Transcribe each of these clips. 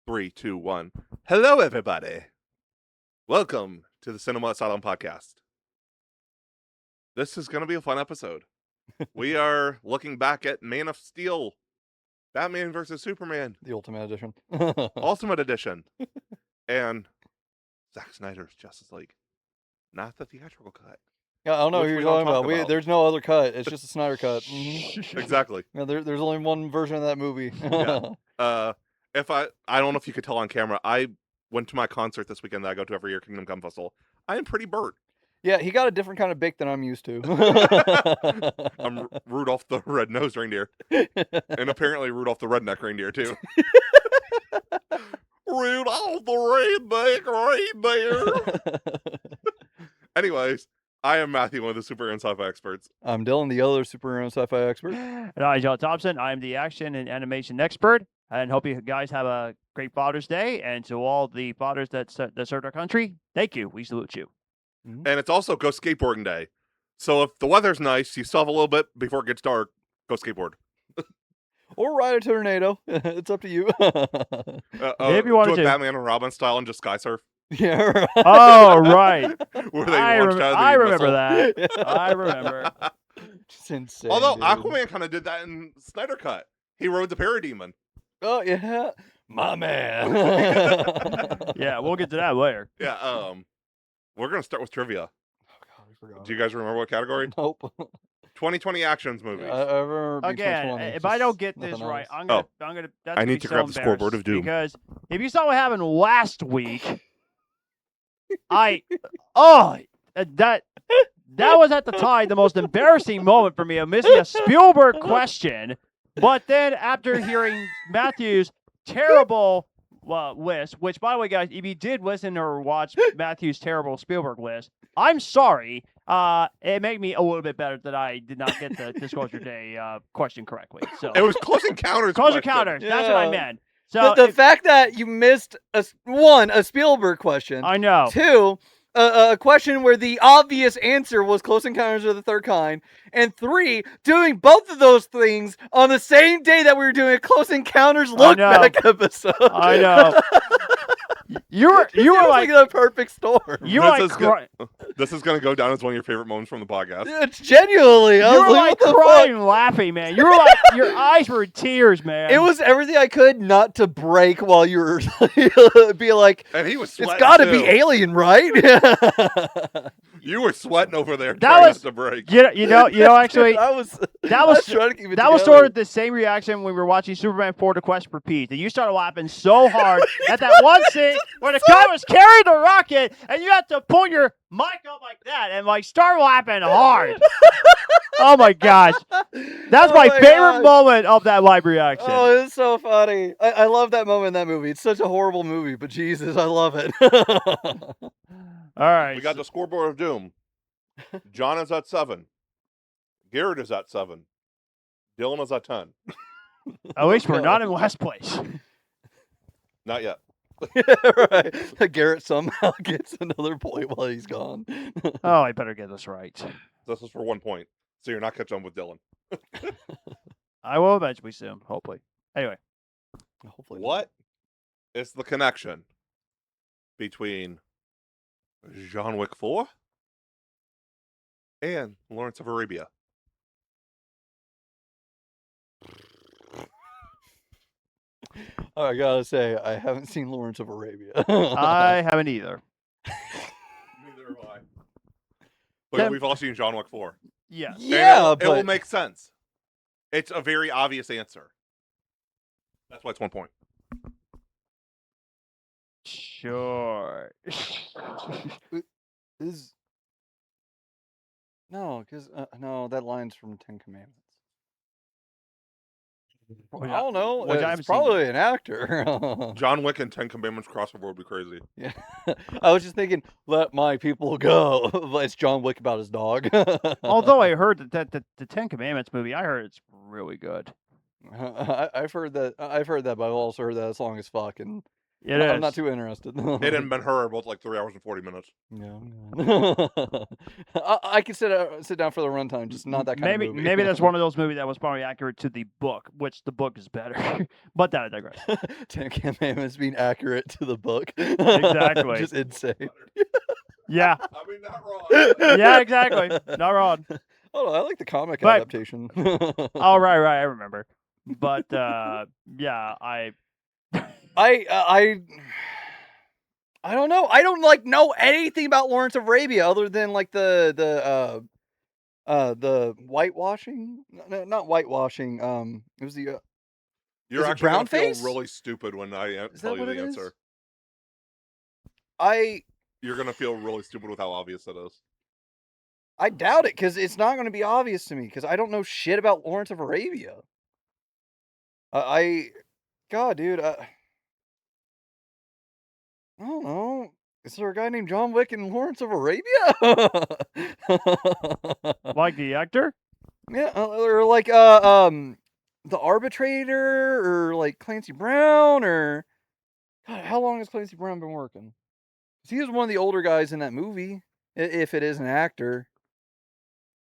Three, two, one. Hello, everybody. Welcome to the Cinema Asylum podcast. This is going to be a fun episode. We are looking back at Man of Steel, Batman vs. Superman, The Ultimate Edition. Ultimate Edition, and Zack Snyder's Justice League. Not the theatrical cut. Yeah, I don't know Which who you're we don't talking talk about. about. There's no other cut. It's just a Snyder cut. Mhm. Exactly. Yeah, there's only one version of that movie. Yeah. If I don't know if you could tell on camera, I went to my concert this weekend that I go to every year, Kingdom Come Festival. I am pretty burnt. Yeah, he got a different kind of bake than I'm used to. I'm Rudolph the Red-Nosed Reindeer. And apparently Rudolph the Redneck Reindeer, too. Rudolph the Redneck Reindeer! Anyways, I am Matthew, one of the superhero and sci-fi experts. I'm Dylan, the other superhero and sci-fi expert. And I'm John Thompson. I'm the action and animation expert. And hope you guys have a great Father's Day. And to all the fathers that served our country, thank you. We salute you. And it's also Go Skateboarding Day. So if the weather's nice, you still have a little bit before it gets dark, go skateboard. Or ride a tornado. It's up to you. If you wanted do to. a Batman and Robin style and just sky surf. Yeah, right. Oh, right. Where they I launched out of the remember missile. that. I remember. Just insane. Although dude. Aquaman kind of did that in Snyder Cut. He rode the Parademon. Oh, yeah. My man. Yeah, we'll get to that later. Yeah, we're going to start with trivia. Oh, God, I forgot. Do you guys remember what category? Nope. 2020 actions movies. I remember being Again, 2020, if I don't just get this nothing right, else. I'm gonna. That's I gonna need be to so grab the scoreboard of embarrassed doom. Because if you saw what happened last week, that was at the time the most embarrassing moment for me of missing a Spielberg question. But then after hearing Matthew's terrible list, which by the way, guys, if you did listen or watch Matthew's terrible Spielberg list, I'm sorry. It made me a little bit better that I did not get the Disclosure Day question correctly. So It was Close Encounters. Close question. Encounters. That's what I Yeah. meant. So The fact that you missed a Spielberg question. I know. Two, a question where the obvious answer was Close Encounters of the Third Kind. And three, doing both of those things on the same day that we were doing a Close Encounters look know. back episode. I know. You were It was like the perfect storm. you were This like is good. This is going to go down as one of your favorite moments from the podcast. It's genuinely. I you was were like, like what the crying and laughing, man. You were like your eyes were in tears, man. fuck? It was everything I could not to break while you were be like, And he was sweating. it's got to too. be Alien, right? You were sweating over there That trying was- not to break. you know actually I was that was trying to keep it that was together. sort of the same reaction when we were watching Superman 4: The Quest for Peace. And you started laughing so hard at that one scene where the guy was carrying the rocket and you had to pull your mic up like that and like start laughing hard. Oh my gosh. That's Oh my my favorite gosh. moment of that live reaction. Oh, it's so funny. I love that moment in that movie. It's such a horrible movie, but Jesus, I love it. All right. We got the scoreboard of doom. John is at 7. Garrett is at 7. Dylan is at 10. At least we're not in last place. Not yet. Right. Garrett somehow gets another point while he's gone. Oh, I better get this right. This is for 1 point. So you're not catching up with Dylan. I will eventually soon, hopefully. Anyway, Hopefully. What is the connection between John Wick 4 and Lawrence of Arabia? Oh, I gotta say, I haven't seen Lawrence of Arabia. I haven't either. Neither have I. But Then- we've all seen John Wick 4. Yes. And Yeah, it will but make sense. It's a very obvious answer. That's why it's 1 point. Sure. is no, because no, that line's from Ten Commandments. I don't know. Which I haven't It's seen probably an actor. John Wick and 10 Commandments crossover would be crazy. Yeah, I was just thinking, let my people go. But it's John Wick about his dog. Although I heard that the Ten Commandments movie, I heard it's really good. I've heard that. I've heard that, but I've also heard that it's long as fuck. And It is. I'm not too interested. It and Ben-Hur are both like 3 hours and 40 minutes. Yeah. I can sit down for the runtime, just not that kind of movie. Maybe that's one of those movies that was probably accurate to the book, which the book is better. But that I digress. Ten Commandments being accurate to the book. Exactly. Just insane. Yeah. I mean, not wrong. Yeah, exactly. Not wrong. Oh, no, I like the comic But- adaptation. Oh, right, I remember. But yeah, I don't know. I don't like know anything about Lawrence of Arabia other than like the whitewashing. No, not whitewashing. It was the You're Is it actually gonna feel brownface? really stupid when I Is tell that you what the it is? answer. You're gonna feel really stupid with how obvious it is. I doubt it because it's not going to be obvious to me because I don't know shit about Lawrence of Arabia. God, dude, I don't know. Is there a guy named John Wick in Lawrence of Arabia? like the actor. Yeah, or like the Arbitrator, or like Clancy Brown, or God, how long has Clancy Brown been working? 'Cause he was one of the older guys in that movie, if it is an actor.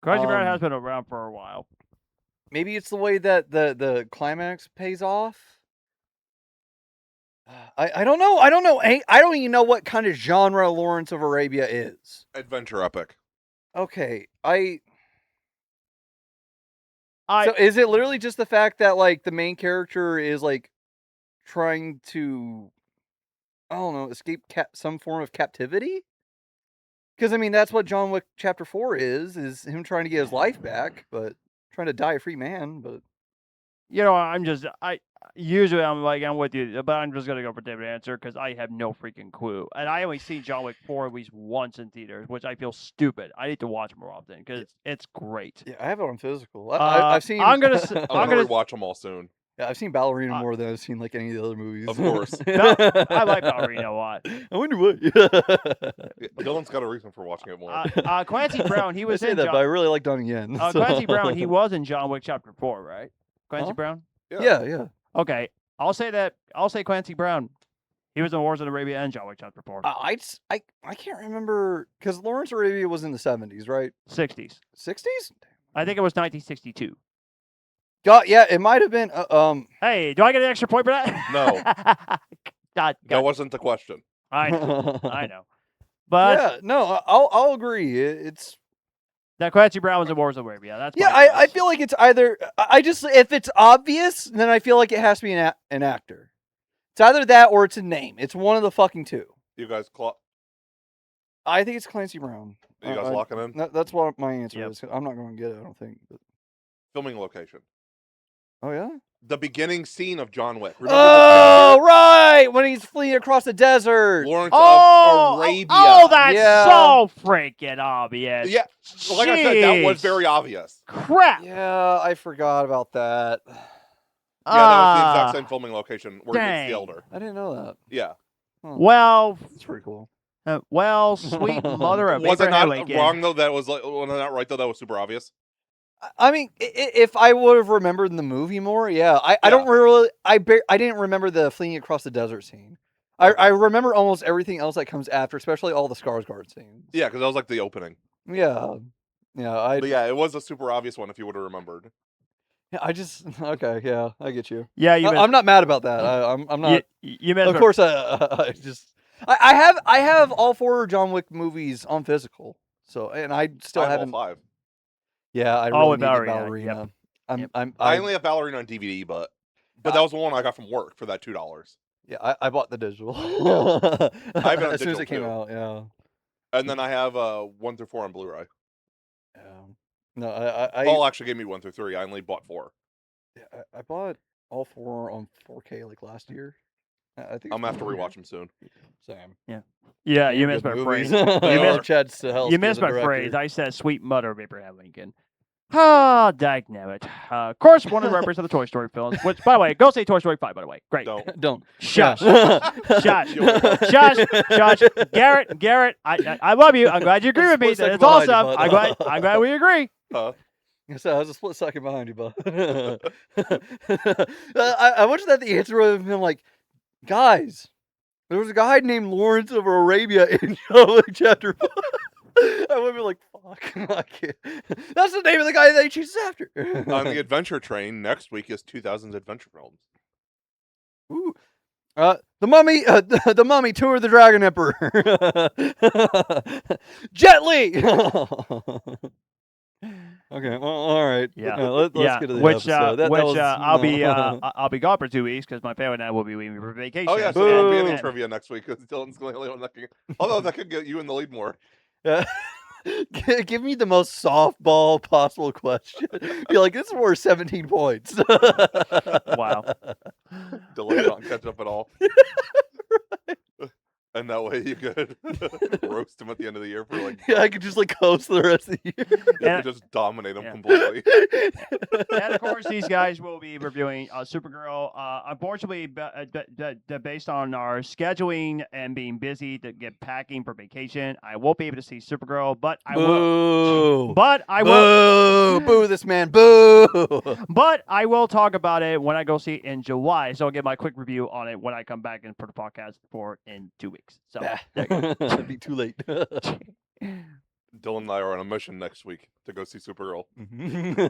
Clancy Brown has Um, been around for a while. Maybe it's the way that the climax pays off. I don't know. I don't know. I don't even know what kind of genre Lawrence of Arabia is. Adventure epic. Okay, I so is it literally just the fact that like the main character is like trying to, I don't know, escape some form of captivity? Because I mean that's what John Wick Chapter 4 is him trying to get his life back, but trying to die a free man. But usually I'm with you, but I'm just gonna go for David answer because I have no freaking clue, and I only seen John Wick 4 at least once in theaters, which I feel stupid. I need to watch more often because it's great. yeah, I have it on physical. I've seen. I'm gonna I'm gonna rewatch them all soon. Yeah, I've seen Ballerina more than I've seen like any of the other movies. Of course. I like Ballerina a lot. I wonder what. Dylan's got a reason for watching it more. Clancy Brown, he I was say in that, John... but I really like Donnie Yen. Clancy Brown, he was in John Wick Chapter 4, right? Clancy Huh? Brown? Yeah. Okay, I'll say Clancy Brown. He was in Wars of Arabia and John Wick Chapter 4. I can't remember because Lawrence of Arabia was in the 70s, right? 60s. 60s? I think it was 1962. God, yeah, it might have been. Hey, do I get an extra point for that? No. God, That wasn't the question. I know. I know. But yeah, no, I'll agree. It's that Clancy Brown was in Wars of Arabia. That's yeah. my I guess. feel like it's either. I just if it's obvious, then I feel like it has to be an actor. It's either that or it's a name. It's one of the fucking two. You guys, I think it's Clancy Brown. you guys locking in? That's what my answer Yep. is. I'm not going to get it. I don't think. But... Filming location. Oh yeah. The beginning scene of John Wick. Remember Oh right, when he's fleeing across the desert. Lawrence of Arabia. Oh, that's Yeah. so freaking obvious. Yeah, like I said, that was Jeez. very obvious. Crap. Yeah, I forgot about that. Yeah, that was the exact same filming location where he gets dang. the elder. I didn't know that. Yeah. Well, That's pretty cool. sweet mother of Was it Abraham not Lincoln. wrong though? That was like, was I not right though? That was super obvious. I mean, if I would have remembered the movie more, yeah. I don't really. I didn't remember the fleeing across the desert scene. I remember almost everything else that comes after, especially all the Skarsgård scenes. Yeah, because that was like the opening. Yeah. But yeah, it was a super obvious one if you would have remembered. I just okay. Yeah, I get you. Yeah, you I'm not mad about that. I'm not. You missed Of course, I just. I have all 4 John Wick movies on physical. So and I still I have haven't. all 5. Yeah, I Oh, really with need the Ballerina, Ballerina. yep. I only have Ballerina on DVD, but that was the one I got from work for that $2. Yeah, I bought the digital. I have it on as soon as digital, it came too. out. Yeah. And then I have 1 through 4 on Blu-ray. Yeah. No, I Paul actually gave me 1 through 3. I only bought 4. yeah, I bought all 4 on 4K like last year. I think I'm gonna have to rewatch them soon. Sam. Yeah, you missed my Good phrase. movies. missed- Chad Stahelski You as missed a my director. phrase. I said sweet mother of Abraham Lincoln. Ah, dagnabbit. Of course, one of the rappers of the Toy Story films, which, by the way, go see Toy Story 5, by the way. Great. Don't. Shush. Yeah. Shush. You'll regret it. Shush. Garrett, I love you. I'm glad you agree with me. Split It's second behind awesome. you, bud. I'm glad we agree. So I was a split second behind you, bud. I wish that the answer would have been like, guys, There was a guy named Lawrence of Arabia in John Wick Chapter 5. I would be like, fuck. I can't. That's the name of the guy that he chases after. On the adventure train, next week is 2000's adventure films. Ooh. The Mummy, the Mummy, Tour of the Dragon Emperor. Jet Li. Okay, well, all right. Yeah. Let's get to the which episode. That was, I'll be gone for 2 weeks because my family and I will be leaving for vacation. Oh yeah, so there won't be any Boo. trivia next week because Dylan's the only one that can. Although that could get you in the lead more. Give me the most softball possible question. Be like, this is worth 17 points. Wow. Dylan can't catch up at all. And that way you could roast him at the end of the year for like. Yeah, I could just like coast the rest of the year. You could just dominate him completely. And of course, these guys will be reviewing Supergirl. Unfortunately, based on our scheduling and being busy to get packing for vacation, I won't be able to see Supergirl. But I will. Boo. But I will. Boo this man. Boo. But I will talk about it when I go see it in July. So I'll get my quick review on it when I come back and put a podcast for in 2 weeks. So there you go. It'd be too late. Dylan and I are on a mission next week to go see Supergirl.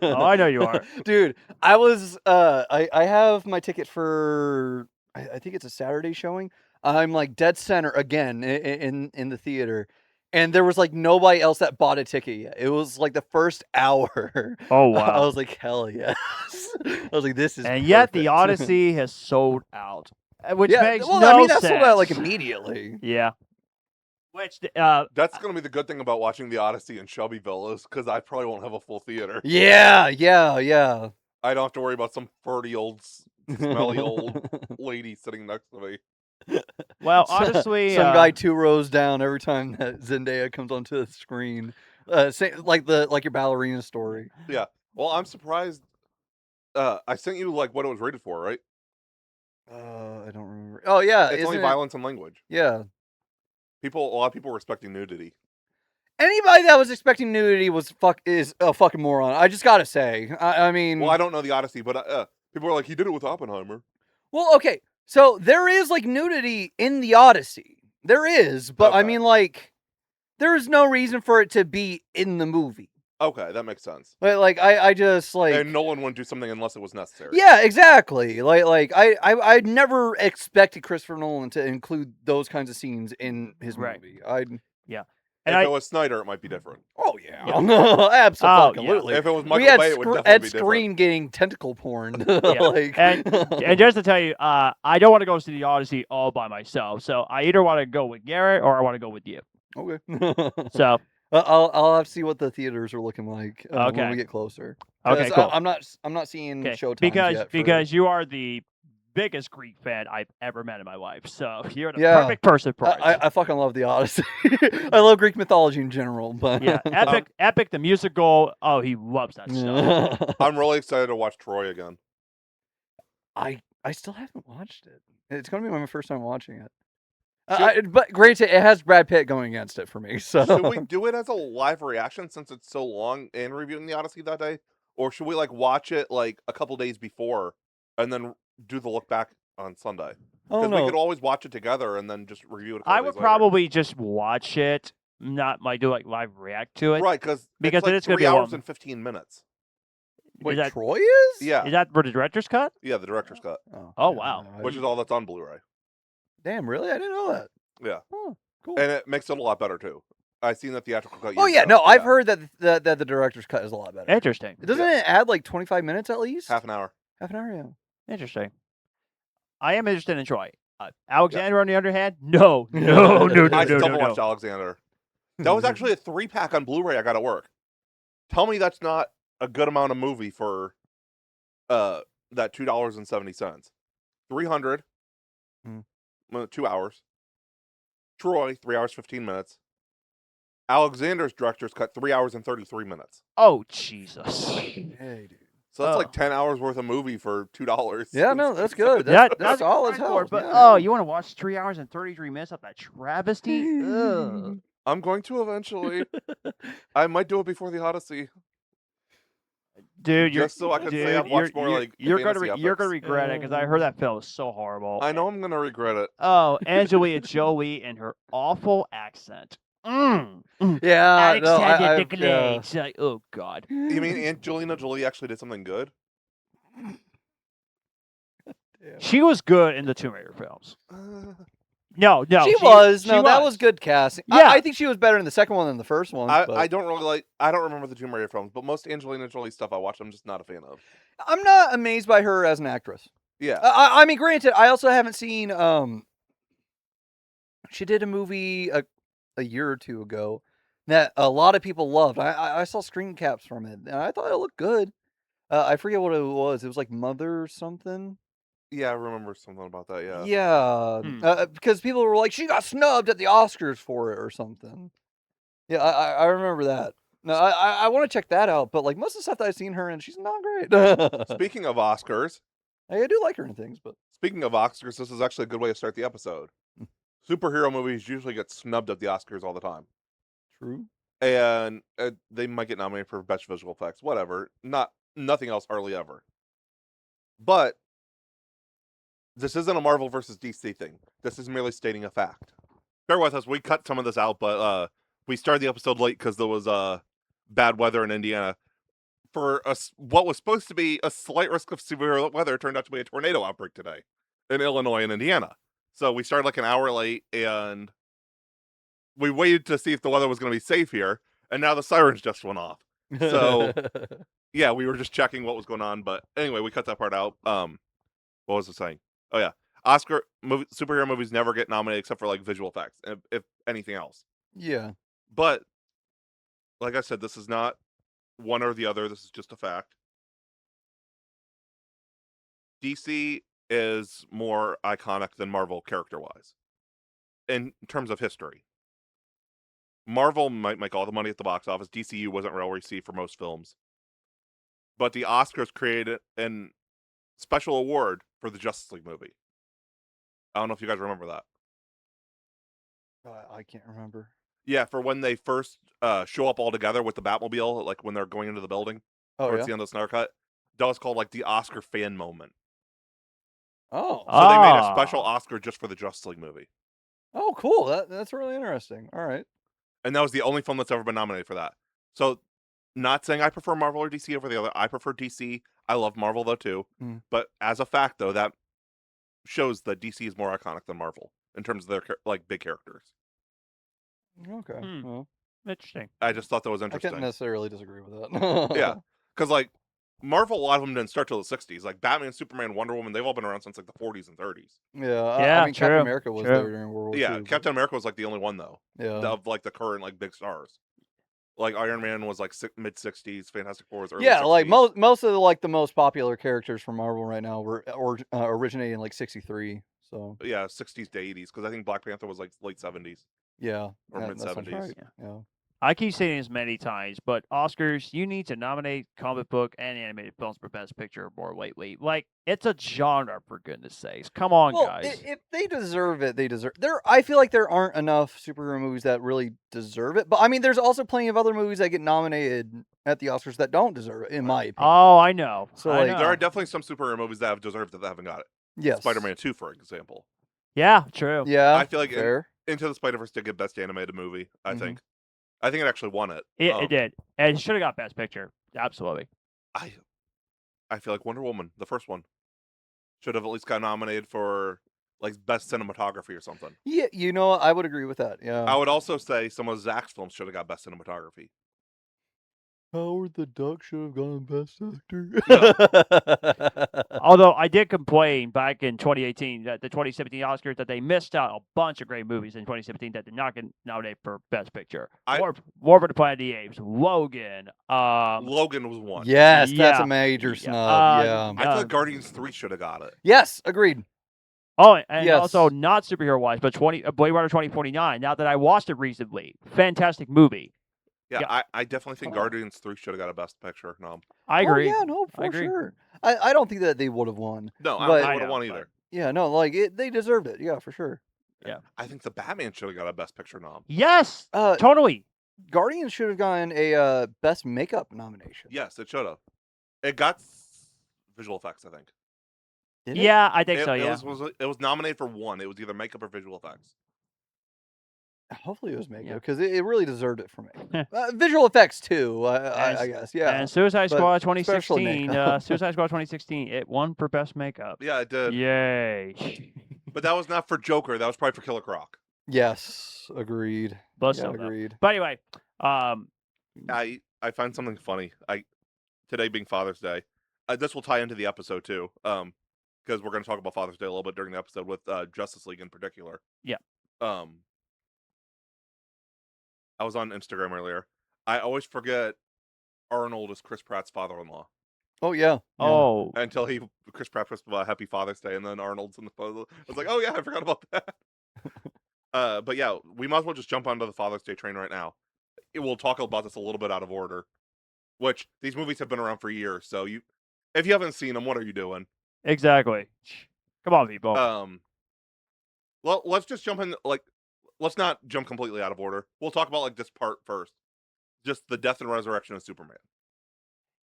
Oh, I know you are. Dude, I was I have my ticket for I think it's a Saturday showing. I'm like dead center again in the theater. And there was like nobody else that bought a ticket yet. It was like the first hour. Oh wow. I was like, hell yes. I was like, this is And yet the perfect. Odyssey has sold out. Which yeah, makes well, no I mean that sense. sold out like immediately. Yeah. Which That's going to be the good thing about watching the Odyssey in Shelby Villas because I probably won't have a full theater. Yeah. I don't have to worry about some farty old, smelly old lady sitting next to me. well, honestly, some guy 2 rows down every time that Zendaya comes onto the screen. Like your ballerina story. Yeah. Well, I'm surprised. I sent you like what it was rated for, right? I don't remember. Oh yeah, It's only isn't it- violence and language. Yeah. A lot of people were expecting nudity. Anybody that was expecting nudity is a fucking moron. I just gotta say. I mean, Well, I don't know the Odyssey, but people were like, he did it with Oppenheimer. well, okay. So there is like nudity in the Odyssey. There is, but I Okay. mean, like, there is no reason for it to be in the movie. Okay, that makes sense. But like, I just like. And Nolan wouldn't do something unless it was necessary. Yeah, exactly. I never expected Christopher Nolan to include those kinds of scenes in his Right. movie. And If it was Snyder, it might be different. Oh yeah, absolutely. If it was We Michael had Bay, it would definitely Ed be different. Screen getting tentacle porn. like, and just to tell you, I don't want to go see the Odyssey all by myself. So I either want to go with Garrett or I want to go with you. okay. So I'll have to see what the theaters are looking like when Okay. we get closer. 'Cause okay, cool. I'm not seeing Okay, showtimes because yet. because you are the biggest Greek fan I've ever met in my life. So you're the Yeah. perfect person for it. I fucking love the Odyssey. I love Greek mythology in general, but Yeah, Epic the musical. Oh, he loves that stuff. I'm really excited to watch Troy again. I still haven't watched it. It's gonna be my first time watching it. But granted, it has Brad Pitt going against it for me. So Should we do it as a live reaction since it's so long and reviewing the Odyssey that day? Or should we like watch it like a couple days before and then do the look back on Sunday? Oh Because we no. could always watch it together and then just review it a couple I days would later. probably just watch it, not do like live react to it. Right, because Because it's like it is gonna 3 be a hours long- and 15 minutes. Wait, Is that Troy is? Yeah, is that for the director's cut? yeah, the director's cut, Oh, wow. which is all that's on Blu-ray. Damn, really? I didn't know that. Yeah, Oh, cool. and it makes it a lot better too. I seen the theatrical cut. Oh years yeah, ago. no, I've heard that the director's cut is a lot better. Interesting. Doesn't it add like 25 minutes at least? half an hour. Half an hour, yeah. Interesting. I am interested in Troy. Alexander, on the other hand, no. I double watched Alexander. That was actually a 3-pack on Blu-ray I got at work. Tell me that's not a good amount of movie for that $2.70. 300, 2 hours. Troy, 3 hours 15 minutes. Alexander's director's cut 3 hours and 33 minutes. Oh, Jesus. Hey, dude. So that's Oh. like 10 hours worth of movie for $2. Yeah, no, that's good. That- That's all as hell. But, yeah. oh, you want to watch 3 hours and 33 minutes of that travesty? Ugh. I'm going to eventually. I might do it before the Odyssey. Dude, just so I can say I've watched more like you're fantasy gonna epics. regret it because I heard that film was so horrible. I know I'm gonna regret it. Oh, Angelina Jolie and her awful accent. Yeah, Alexander Glade. Like, oh God. You mean Angelina Jolie actually did something good? She was good in the Tomb Raider films. No, she was. No, that was good casting. Yeah. I think she was better in the second one than the first one. I don't remember the Tomb Raider films, but most Angelina Jolie stuff I watch, I'm just not a fan of. I'm not amazed by her as an actress. Yeah. I mean, granted, I also haven't seen. She did a movie a year or two ago that a lot of people loved. I saw screen caps from it, and I thought it looked good. I forget what it was. It was like Mother or something. Yeah, I remember something about that. Yeah. Yeah. Because people were like, she got snubbed at the Oscars for it or something. Yeah, I remember that. No, I want to check that out. But like most of the stuff that I've seen her in, she's not great. Speaking of Oscars, I do like her in things, but speaking of Oscars, this is actually a good way to start the episode. Superhero movies usually get snubbed at the Oscars all the time. True. And they might get nominated for best visual effects, whatever. Nothing else hardly ever. But this isn't a Marvel versus DC thing. This is merely stating a fact. Bear with us. We cut some of this out, but we started the episode late because there was bad weather in Indiana. For what was supposed to be a slight risk of severe weather, turned out to be a tornado outbreak today in Illinois and Indiana. So we started like an hour late, and we waited to see if the weather was going to be safe here, and now the sirens just went off. So yeah, we were just checking what was going on. But anyway, we cut that part out. What was I saying? Oh yeah, superhero movies never get nominated except for like visual effects, if anything else. Yeah. But like I said, this is not one or the other. This is just a fact. DC is more iconic than Marvel character-wise in terms of history. Marvel might make all the money at the box office. DCU wasn't well received for most films. But the Oscars created a special award for the Justice League movie. I don't know if you guys remember that. I can't remember. Yeah, for when they first show up all together with the Batmobile, like when they're going into the building. Towards the end of the Snyder Cut. That was called like the Oscar fan moment. Oh. So they made a special Oscar just for the Justice League movie. Oh, cool. That's really interesting. All right. And that was the only film that's ever been nominated for that. So, not saying I prefer Marvel or DC over the other. I prefer DC. I love Marvel though too. But as a fact though, that shows that DC is more iconic than Marvel in terms of their like big characters. Okay. Well, interesting. I just thought that was I interesting. can't necessarily disagree with that. Yeah, because like Marvel, a lot of them didn't start till the 60s. Like Batman, Superman, Wonder Woman, they've all been around since like the 40s and 30s. Yeah, I mean, Captain America was there during World War II. Yeah, Captain America was like the only one though. Yeah. Of like the current like big stars. Like Iron Man was like mid 60s, Fantastic Four was early. Yeah, 60s. like most of the most popular characters from Marvel right now were originating in like 63. So yeah, 60s to 80s because I think Black Panther was like late 70s. Yeah, or mid 70s. Right. Yeah. I keep saying this many times, but Oscars, you need to nominate comic book and animated films for Best Picture more lately. Like, it's a genre, for goodness sakes. Come on, guys. If they deserve it, they deserve I feel like there aren't enough superhero movies that really deserve it. But, I mean, there's also plenty of other movies that get nominated at the Oscars that don't deserve it, in my opinion. Oh, I know. So, I like, know. There are definitely some superhero movies that have deserved that they haven't got it. Yes. Spider-Man 2, for example. Yeah, true. Yeah, I feel like fair. Into the Spider-Verse did get Best Animated Movie, I think. I think it actually won it. It did. And it should have got Best Picture. Absolutely. I feel like Wonder Woman, the first one, should have at least got nominated for like Best Cinematography or something. Yeah, you know, I would agree with that. Yeah. I would also say some of Zack's films should have got Best Cinematography. Howard the Duck should have gotten Best Actor. Although I did complain back in 2018 that the 2017 Oscars that they missed out a bunch of great movies in 2017 that did not get nominated for Best Picture. War for the Planet of the Apes, Logan. Logan was one. Yes, that's a major snub. Yeah. I thought Guardians 3 should have got it. Yes, agreed. Oh, and also not superhero wise, but Blade Runner 2049. Now that I watched it recently, fantastic movie. Yeah, I definitely think Guardians 3 should have got a Best Picture nom. I agree. Oh, yeah, no, for sure. I don't think that they would have won. No, I don't think they would have won either. Yeah, no, like they deserved it. Yeah, for sure. Yeah, I think the Batman should have got a Best Picture nom. Yes, totally. Guardians should have gotten a Best Makeup nomination. Yes, it should have. It got visual effects, I think. Did it? Yeah, I think It, so. it Yeah. was nominated for one. It was either makeup or visual effects. Hopefully it was makeup Yeah. because it really deserved it for me. Visual effects too, I And- guess. Yeah. And Suicide but Squad especially 2016. makeup. Suicide Squad 2016. It won for best makeup. Yeah, it did. Yay. But that was not for Joker. That was probably for Killer Croc. Yes, agreed. But Yeah, still, though. agreed. But anyway, I find something funny. Today being Father's Day, this will tie into the episode too. Because we're going to talk about Father's Day a little bit during the episode with Justice League in particular. Yeah. I was on Instagram earlier. I always forget Arnold is Chris Pratt's father-in-law Oh yeah. oh, until Chris Pratt was Happy Father's Day, and then Arnold's in the photo. I was like, oh yeah, I forgot about that. But yeah, we might as well just jump onto the Father's Day train right now. We'll talk about this a little bit out of order, which these movies have been around for years. So if you haven't seen them, what are you doing? exactly. Come on, people. Well, let's just jump in. Let's not jump completely out of order. We'll talk about this part first, just the death and resurrection of Superman.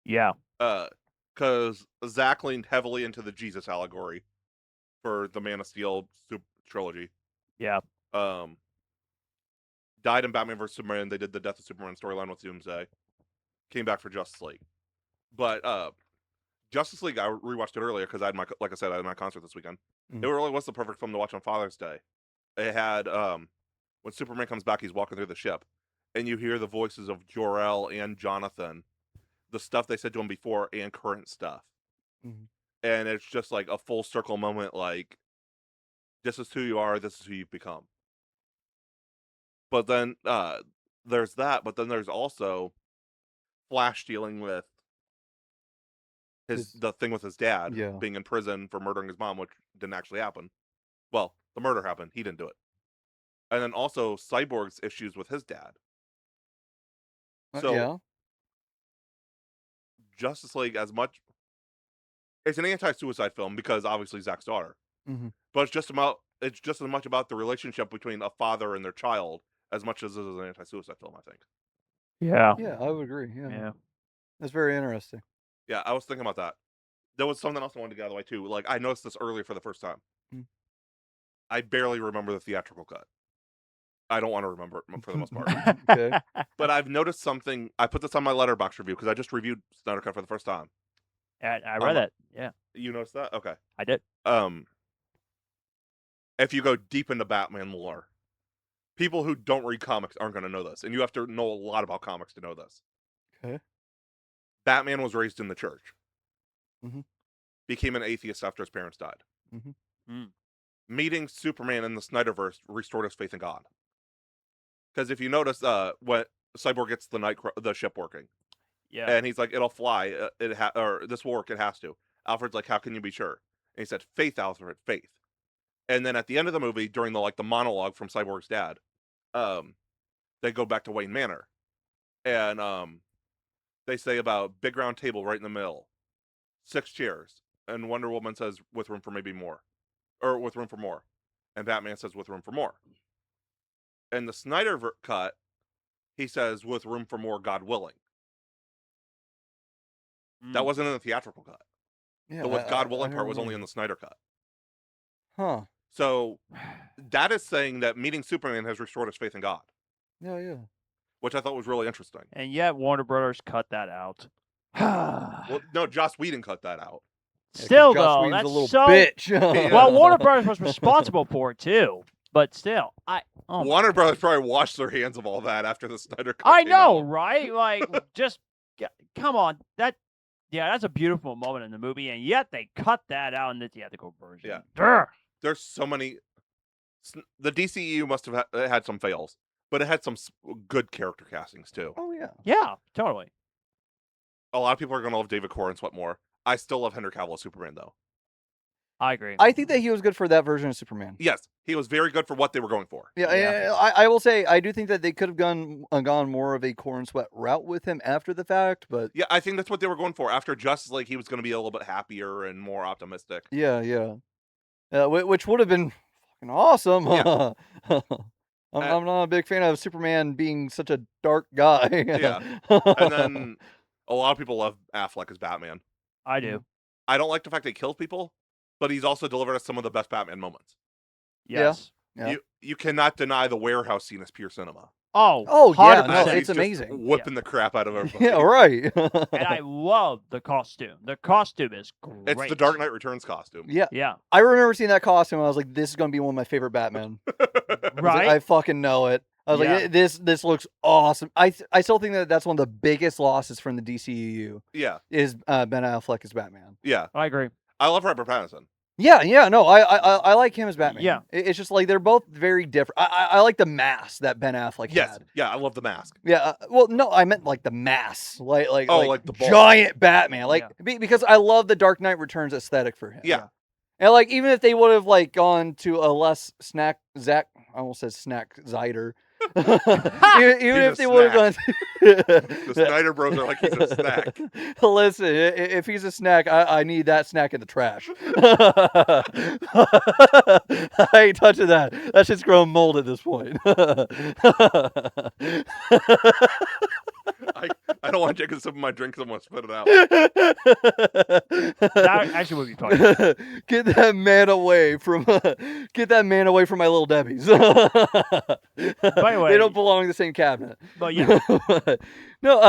Yeah. Because Zack leaned heavily into the Jesus allegory for the Man of Steel trilogy. Yeah. Died in Batman vs Superman. They did the Death of Superman storyline with Doomsday. Came back for Justice League, but Justice League, I rewatched it earlier because I had I had my concert this weekend. Mhm. It really was the perfect film to watch on Father's Day. It had when Superman comes back, he's walking through the ship, and you hear the voices of Jor-El and Jonathan, the stuff they said to him before and current stuff, Mhm. and it's just like a full circle moment. Like, this is who you are, this is who you've become. But then there's that, but then there's also Flash dealing with the thing with his dad being in prison for murdering his mom, which didn't actually happen. Well, the murder happened. He didn't do it. And then also Cyborg's issues with his dad. So yeah. Justice League, it's an anti-suicide film because obviously Zack's daughter. Mhm. But it's just as much about the relationship between a father and their child as much as it is an anti-suicide film, I think. Yeah. Yeah, I would agree. Yeah. Yeah. That's very interesting. Yeah, I was thinking about that. There was something else I wanted to get out of the way too. Like, I noticed this earlier for the first time. Mm. I barely remember the theatrical cut. I don't want to remember it for the most part. Okay. But I've noticed something. I put this on my Letterboxd review because I just reviewed Snyder Cut for the first time. I read that. Yeah. You noticed that? Okay. I did. If you go deep into Batman lore, people who don't read comics aren't going to know this, and you have to know a lot about comics to know this. Okay. Batman was raised in the church. Mm-hmm. Became an atheist after his parents died. Mm-hmm. Meeting Superman in the Snyderverse restored his faith in God. Because if you notice, when Cyborg gets the ship working, Yeah. and he's like, "It'll fly. Or this will work. It has to." Alfred's like, "How can you be sure?" And he said, "Faith, Alfred, faith." And then at the end of the movie, during the monologue from Cyborg's dad, they go back to Wayne Manor, and they say about big round table right in the middle, 6 chairs, and Wonder Woman says with room for maybe more, or with room for more, and Batman says with room for more. In the Snyder cut, he says with room for more, God willing. That wasn't in the theatrical cut. Yeah. The with God willing part was only in the Snyder cut. Huh. So that is saying that meeting Superman has restored his faith in God. Yeah, yeah. Which I thought was really interesting. And yet Warner Brothers cut that out. Well, no, Joss Whedon cut that out. Still, Joss though, Whedon's that's a little so. bitch. Well, Warner Brothers was responsible for it too, but still, Warner Brothers probably washed their hands of all that after the Snyder cut. I know, out. right? Like, just come on, that's a beautiful moment in the movie, and yet they cut that out in the theatrical version. Yeah, Durr. There's so many. The DCEU must have had some fails, but it had some good character castings too. Oh yeah. Yeah, totally. A lot of people are gonna love David Cornswet what more. I still love Henry Cavill as Superman though. I agree. I think that he was good for that version of Superman. Yes, he was very good for what they were going for. Yeah. I will say I do think that they could have gone more of a Cornswet route with him after the fact, but yeah, I think that's what they were going for. After Justice League, he was going to be a little bit happier and more optimistic. Yeah. Which would have been fucking awesome. Yeah. I'm not a big fan of Superman being such a dark guy. Yeah. And then A lot of people love Affleck as Batman. I do. I don't like the fact that he kills people, but he's also delivered us some of the best Batman moments. Yes. Yeah. You cannot deny the warehouse scene as pure cinema. Oh, yeah, no, 100%. He's it's just amazing. whipping the crap out of everybody. Yeah, right. And I love the costume. The costume is great. It's the Dark Knight Returns costume. Yeah. Yeah. I remember seeing that costume. And I was like, this is gonna be one of my favorite Batman. I was like, Right? I fucking know it. I was Yeah. like, this looks awesome. I still think that that's one of the biggest losses from the DCEU Yeah, is Ben Affleck as Batman. yeah. I agree. I love Robert Pattinson. Yeah, no, I like him as Batman. Yeah. It's just like they're both very different. I like the mask that Ben Affleck Yes, had. yeah. I love the mask. Yeah, well, no, I meant like the mass, like like the ball. giant Batman, like because I love the Dark Knight Returns aesthetic for him. Yeah. And like even if they would have like gone to a less Zack, I almost said Snack Snyder. even if they would have gone, The Snyder Bros are like he's a snack. Listen, if he's a snack, I need that snack in the trash. I ain't touching that. That shit's growing mold at this point. I don't want to take a sip of my drink because I'm going to spit it out. That actually would be funny. Get that man away from my little Debbie's. By the way, they don't belong in the same cabinet. But yeah, No,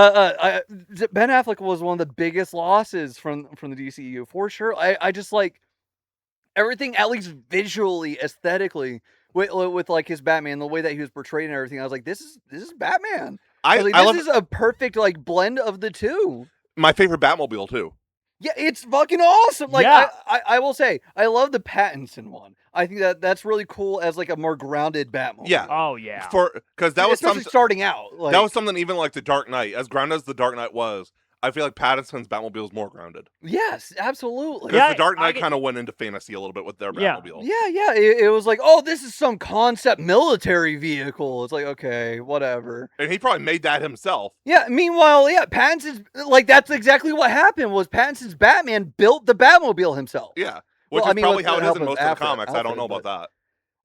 Ben Affleck was one of the biggest losses from the DCU for sure. I just like everything, at least visually, aesthetically, with like his Batman, the way that he was portrayed and everything. I was like, this is Batman. I was like, this is a perfect like blend of the two. My favorite Batmobile too. Yeah, it's fucking awesome. Like, Yeah. I will say, I love the Pattinson one. I think that's really cool as like a more grounded Batmobile. Yeah. oh yeah. Because that was especially something. starting out. Like, That was something even like the Dark Knight, as grounded as the Dark Knight was. I feel like Pattinson's Batmobile is more grounded. yes, absolutely. Because Yeah, the Dark I Knight get- kind of went into fantasy a little bit with their Yeah. Batmobile. Yeah. It was like, oh, this is some concept military vehicle. It's like, okay, whatever. And he probably made that himself. Yeah. Meanwhile, yeah, Pattinson's like that's exactly what happened. Was Pattinson's Batman built the Batmobile himself? Yeah. Which Well, is I mean, probably with how the it is help in of most of the comics. I don't know Alfred, about that.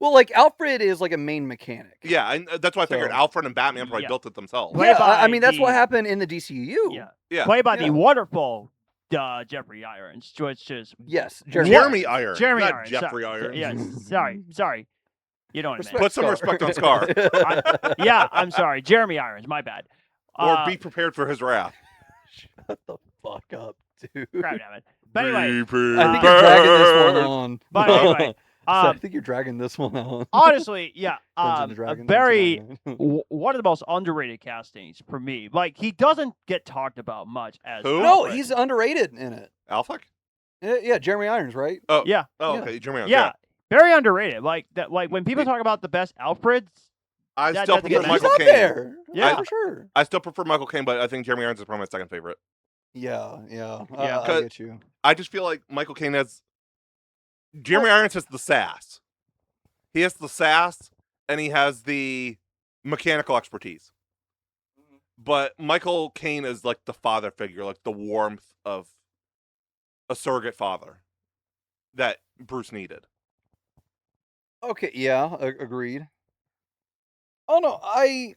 Well, like Alfred is like a main mechanic. Yeah, and that's why I figured So- Alfred and Batman probably Yeah. built it themselves. Played Yeah, by I mean that's what the- happened in the DCU. Yeah. Yeah. Played by Yeah. the wonderful Jeffrey Irons, which is Yes, Jeremy Irons. Jeremy not Irons. Jeffrey sorry. Irons. Yeah, sorry. You know what I meant. Put some respect on Scar. Yeah, I'm sorry. Jeremy Irons, my bad. Or be prepared for his wrath. Shut the fuck up, dude. crap, damn it. But anyway, I think you're dragging this one on. But anyway, I think you're dragging this one on. honestly, yeah, Dungeons and a Dragons, very Dungeons and Dragons. one of the most underrated castings for me. Like he doesn't get talked about much as Who? No, Alfred. he's underrated in it. Affleck? Yeah, Jeremy Irons, right? Oh. Yeah. Oh, Yeah. okay. Jeremy Irons. yeah, very underrated. Like that. Like when people talk about the best Alfreds, I That- still that's a prefer good He's Michael up Caine. there. Yeah. for sure. I still prefer Michael Caine, but I think Jeremy Irons is probably my second favorite. Yeah. Yeah. I 'Cause- get you. I just feel like Michael Caine has. Jeremy Irons has the sass. He has the sass, and he has the mechanical expertise. But Michael Caine is like the father figure, like the warmth of a surrogate father that Bruce needed. Okay, yeah, agreed. Oh no, I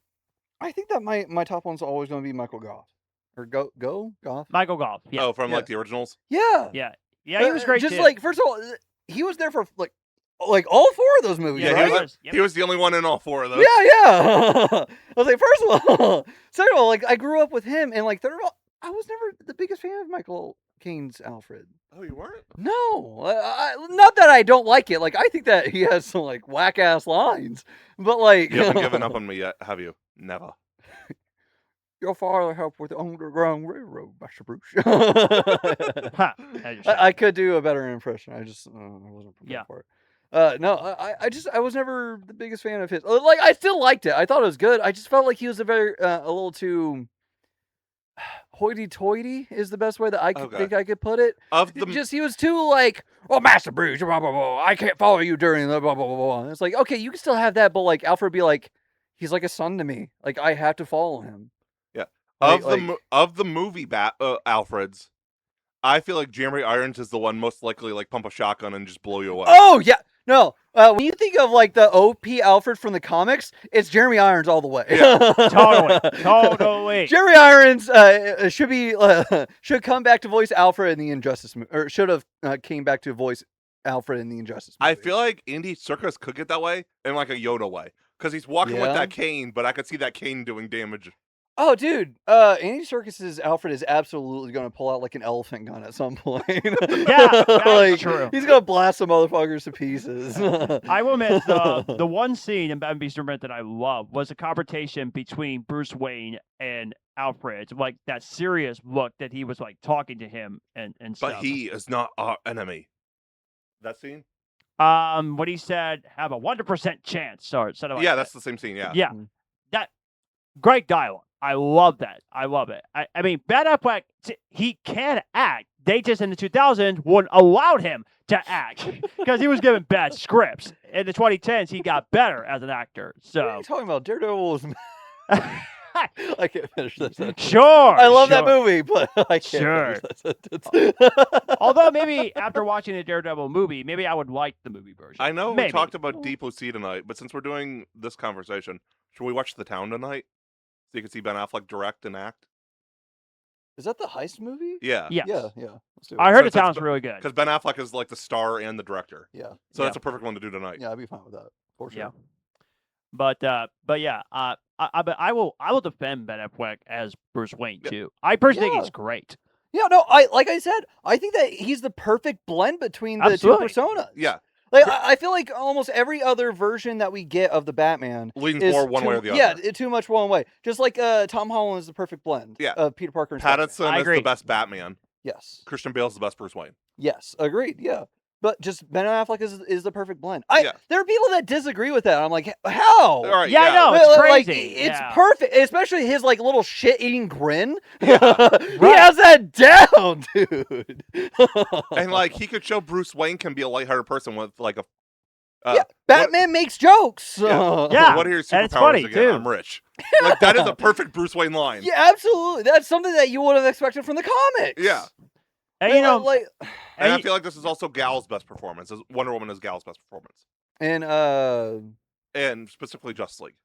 think that my top one's always going to be Michael Goff or Goff. Michael Goff. Yeah, Oh, from Yeah. like the originals? Yeah, yeah, he was great Just too. like first of all, he was there for like all four of those movies, yeah, Yeah, right? he was. Yep. He was the only one in all four of those. Yeah. I was like, first of all, second of all, like I grew up with him, and like third of all, I was never the biggest fan of Michael Caine's Alfred. Oh, you weren't? No, not that I don't like it. Like I think that he has some like whack ass lines, but like You haven't given up on me yet, have you? Never. Your father helped with the Underground Railroad, Master Bruce. Ha, had your shot. I could do a better impression. I just I wasn't prepared Yeah. for it. No, I was never the biggest fan of his. Like I still liked it. I thought it was good. I just felt like he was a little too hoity-toity is the best way that I could Okay. think I could put it. Of the Just he was too like, oh, Master Bruce, blah blah blah. I can't follow you during the blah blah blah blah. And it's like, okay, you can still have that, but like Alfred would be like, he's like a son to me. Like I have to follow him. Yeah. Like- of the movie Alfreds, I feel like Jeremy Irons is the one most likely like pump a shotgun and just blow you away. Oh yeah, no, When you think of like the OP Alfred from the comics, it's Jeremy Irons all the way. Yeah. Totally. Jeremy Irons should come back to voice Alfred in the Injustice movie, or should have came back to voice Alfred in the Injustice movie. I feel like Andy Serkis could get that way in like a Yoda way. Because he's walking with that cane, but I could see that cane doing damage. Oh, dude, Andy Serkis's Alfred is absolutely going to pull out like an elephant gun at some point. Yeah, that's like, true. He's going to blast some motherfuckers to pieces. I will admit, the one scene in Batman v Superman that I love was a confrontation between Bruce Wayne and Alfred. Like, that serious look that he was, like, talking to him and stuff. But he is not our enemy. That scene? What he said, have a 100% chance, or something like that. That's the same scene, yeah. Yeah. That, great dialogue. I love that. I love it. I mean, Ben Affleck, he can act. They just in the 2000s wouldn't allow him to act because he was given bad scripts. In the 2010s, he got better as an actor. So What are you talking about? Daredevil was... I can't finish this sentence. Sure. I love that movie, but I can't Sure. finish that sentence. Although maybe after watching the Daredevil movie, maybe I would like the movie version. I know maybe. we talked about Deep Blue Sea tonight, but since we're doing this conversation, should we watch The Town tonight? So you can see Ben Affleck direct and act? Is that the heist movie? Yeah. Yes. Yeah. Let's do it. I heard Since it sounds it's- really good. Because Ben Affleck is like the star and the director. Yeah. So that's a perfect one to do tonight. Yeah, I'd be fine with that. For sure. Yeah. But yeah, I will defend Ben Affleck as Bruce Wayne too. I personally think he's great. Yeah, no, like I said, I think that he's the perfect blend between the Absolutely. two personas. Yeah. Like I feel like almost every other version that we get of the Batman Leans is more one way or the other. Yeah, too much one way. Just like Tom Holland is the perfect blend. Yeah. Of Peter Parker and Spider-Man. Pattinson I is agree. the best Batman. Yes. Christian Bale's the best Bruce Wayne. Yes. Agreed. Yeah. But just Ben Affleck is the perfect blend. Yeah. There are people that disagree with that. I'm like, how? All right, Yeah, I know. It's Like, crazy. it's Yeah. perfect, especially his like little shit-eating grin. Yeah. He has that down, dude. And like he could show Bruce Wayne can be a lighthearted person with like a Batman makes jokes. Yeah. What are your and it's superpowers funny, again? too. I'm rich. Like that is a perfect Bruce Wayne line. Yeah, absolutely. That's something that you would have expected from the comics. Yeah. And you know, like, And I and feel like this is also Gal's best performance. Wonder Woman is Gal's best performance. and And specifically Justice League.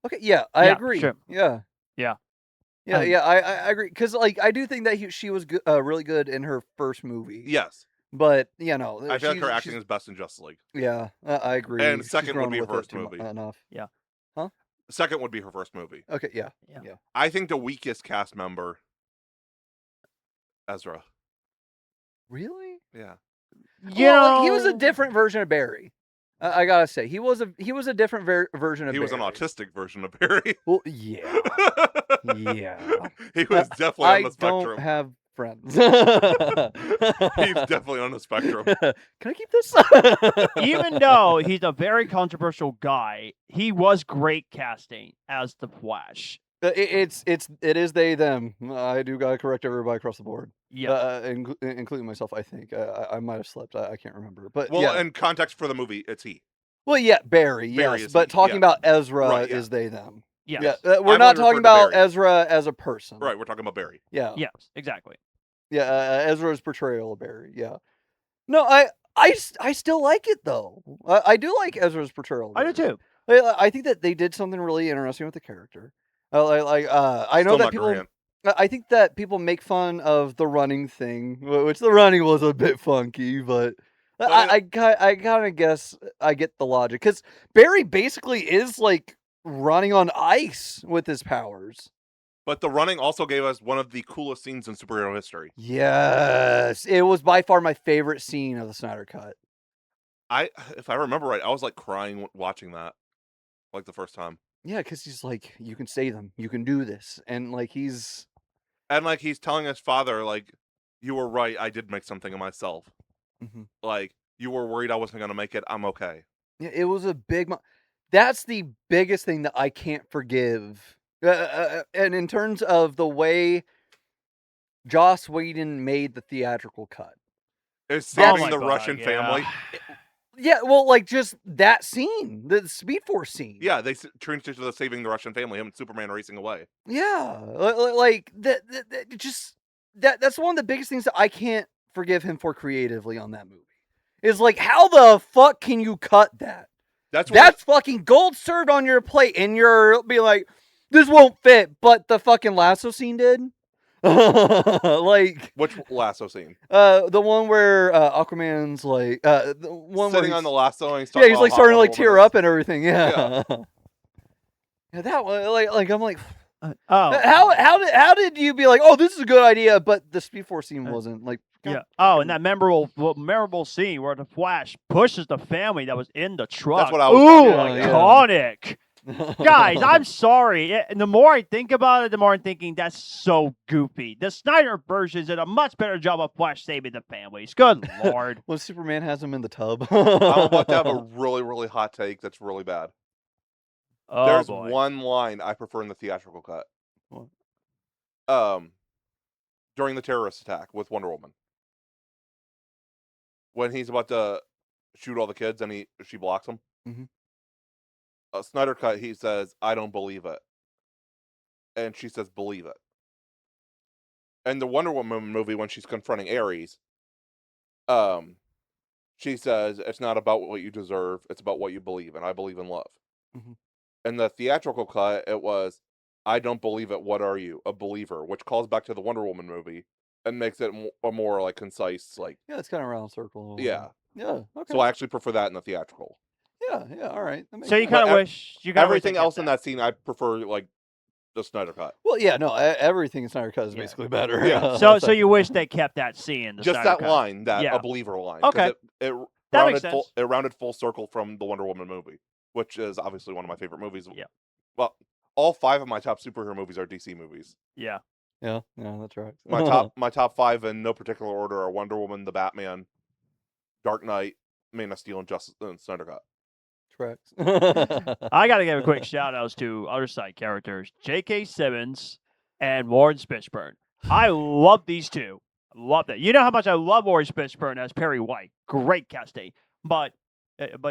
okay, yeah, I Yeah, agree. sure. Yeah. Yeah. I agree because like I do think that she was really good in her first movie. Yes. But you know, I feel like her she's- acting is best in Justice League. Yeah, I agree. And She's second would grown be her with it first too movie. enough. Second would be her first movie. Okay, yeah. I think the weakest cast member, Ezra. Really? Yeah. you Well, know, like, he was a different version of Barry. I gotta say, he was a different version of He Barry. was an autistic version of Barry. Well, yeah. Yeah. He was definitely I on the spectrum. don't have friends. He's definitely on the spectrum. Can I keep this? even though he's a very controversial guy, he was great casting as the Flash. It is they them. I do gotta correct everybody across the board. Yeah. Including myself. I think I might have slept. I can't remember. But Well, yeah. in context for the movie, it's he. Well, yeah, Barry. Barry Yes, is but he, talking yeah. about Ezra Right, yeah. is they them. Yeah. Yeah, I've we're only not talking referred to about Barry. Ezra as a person. Right, we're talking about Barry. Yeah. Yes, exactly. Yeah. Ezra's portrayal of Barry. Yeah. No, I still like it though. I do like Ezra's portrayal. Of I do Barry. too. I think that they did something really interesting with the character. I know Still that not people. Grant. I think that people make fun of the running thing, which the running was a bit funky, but I kind of guess I get the logic because Barry basically is like running on ice with his powers. But the running also gave us one of the coolest scenes in superhero history. Yes, it was by far my favorite scene of the Snyder Cut. If I remember right, I was like crying watching that, like the first time. Yeah, because he's like, you can save them, you can do this, and like he's telling his father, like, you were right, I did make something of myself. Mhm. Like, you were worried I wasn't gonna make it, I'm okay. Yeah, it was a big. That's the biggest thing that I can't forgive. And in terms of the way Joss Whedon made the theatrical cut. It's Oh saving my the God, Russian yeah. family. Yeah, well, like just that scene, the Speed Force scene. Yeah, they changed it to the saving the Russian family, him and Superman racing away. Yeah, like that's one of the biggest things that I can't forgive him for creatively on that movie. is like, how the fuck can you cut that? That's fucking gold served on your plate, and you'll be like, this won't fit, but the fucking lasso scene did. Like, which lasso scene? The one where Aquaman's like, the one sitting where on the lasso, and he's like starting to like tear up and everything. Yeah. Yeah, that one, like I'm like, how did you be like, oh, this is a good idea, but the Speed Force scene wasn't like. Yeah. Oh, and that memorable scene where the Flash pushes the family that was in the truck. That's what I was talking about. Iconic. Guys, I'm sorry. And the more I think about it, the more I'm thinking that's so goofy. The Snyder version did a much better job of Flash saving the families. Good Lord. Well, Superman has him in the tub. I'm about to have a really, really hot take that's really bad. Oh, There's boy. one line I prefer in the theatrical cut. What? During the terrorist attack with Wonder Woman. When he's about to shoot all the kids and she blocks him. Mhm. Snyder cut, he says, I don't believe it. And she says, believe it. And the Wonder Woman movie, when she's confronting Ares, she says, it's not about what you deserve, it's about what you believe, and I believe in love. Mhm. In the theatrical cut, it was, I don't believe it, what are you? A believer, which calls back to the Wonder Woman movie and makes it a more like concise, like... Yeah, it's kind of round circle. Yeah. Yeah, okay. So I actually prefer that in the theatrical. Yeah, all right. So you kind of wish... Everything else in that scene, I prefer, like, the Snyder cut. Well, yeah, no, everything in Snyder cut is basically better. Yeah. So you wish they kept that scene. Just Snyder that cut. line, a believer line. Okay. It That makes sense. It rounded full circle from the Wonder Woman movie, which is obviously one of my favorite movies. Yeah. Well, all 5 of my top superhero movies are DC movies. Yeah. Yeah, that's right. My top 5 in no particular order are Wonder Woman, The Batman, Dark Knight, Man of Steel, and Snyder Cut. Tracks. I got to give a quick shout outs to other side characters, J.K. Simmons and Warren Fishburne. I love these two. I love that. You know how much I love Warren Fishburne as Perry White. Great casting. But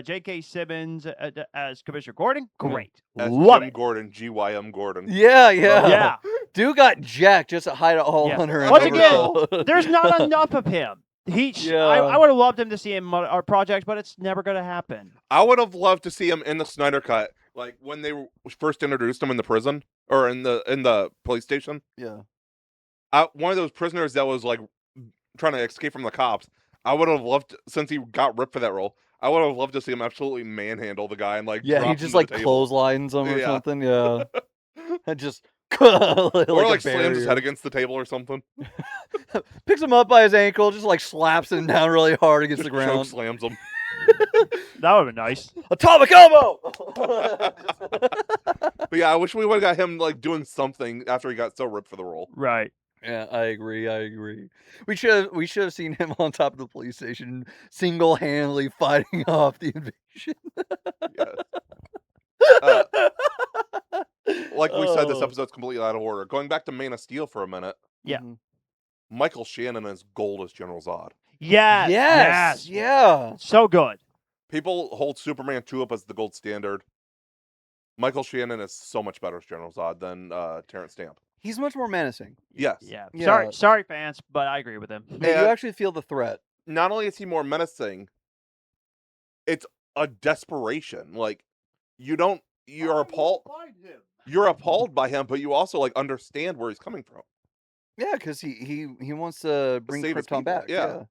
J.K. Simmons as Commissioner Gordon, great. As Love Jim it. Gordon, GYM Gordon. Yeah. Dude got jacked just to hide a hole under him. Once again, there's not enough of him. I would have loved him to see him on our project, but it's never going to happen. I would have loved to see him in the Snyder Cut, like when they first introduced him in the prison or in the police station. Yeah. One of those prisoners that was like trying to escape from the cops. I would have loved, since he got ripped for that role, I would have loved to see him absolutely manhandle the guy and like he just like clotheslines him or something. Yeah. And just or slams his head against the table or something. Picks him up by his ankle, just like slaps him down really hard against the ground. Choke slams him. That would have been nice. Atomic elbow. But yeah, I wish we would have got him like doing something after he got so ripped for the role. Right. Yeah, I agree. We should have seen him on top of the police station, single-handedly fighting off the invasion. Like we said, this episode's completely out of order. Going back to Man of Steel for a minute. Yeah. Michael Shannon is gold as General Zod. Yes. Yeah. So good. People hold Superman 2 up as the gold standard. Michael Shannon is so much better as General Zod than Terrence Stamp. He's much more menacing. Yes. Yeah. Sorry, fans, but I agree with him. You actually feel the threat. Not only is he more menacing, it's a desperation. Like you're appalled by him, but you also like understand where he's coming from. Yeah, because he wants to bring Krypton back. Yeah.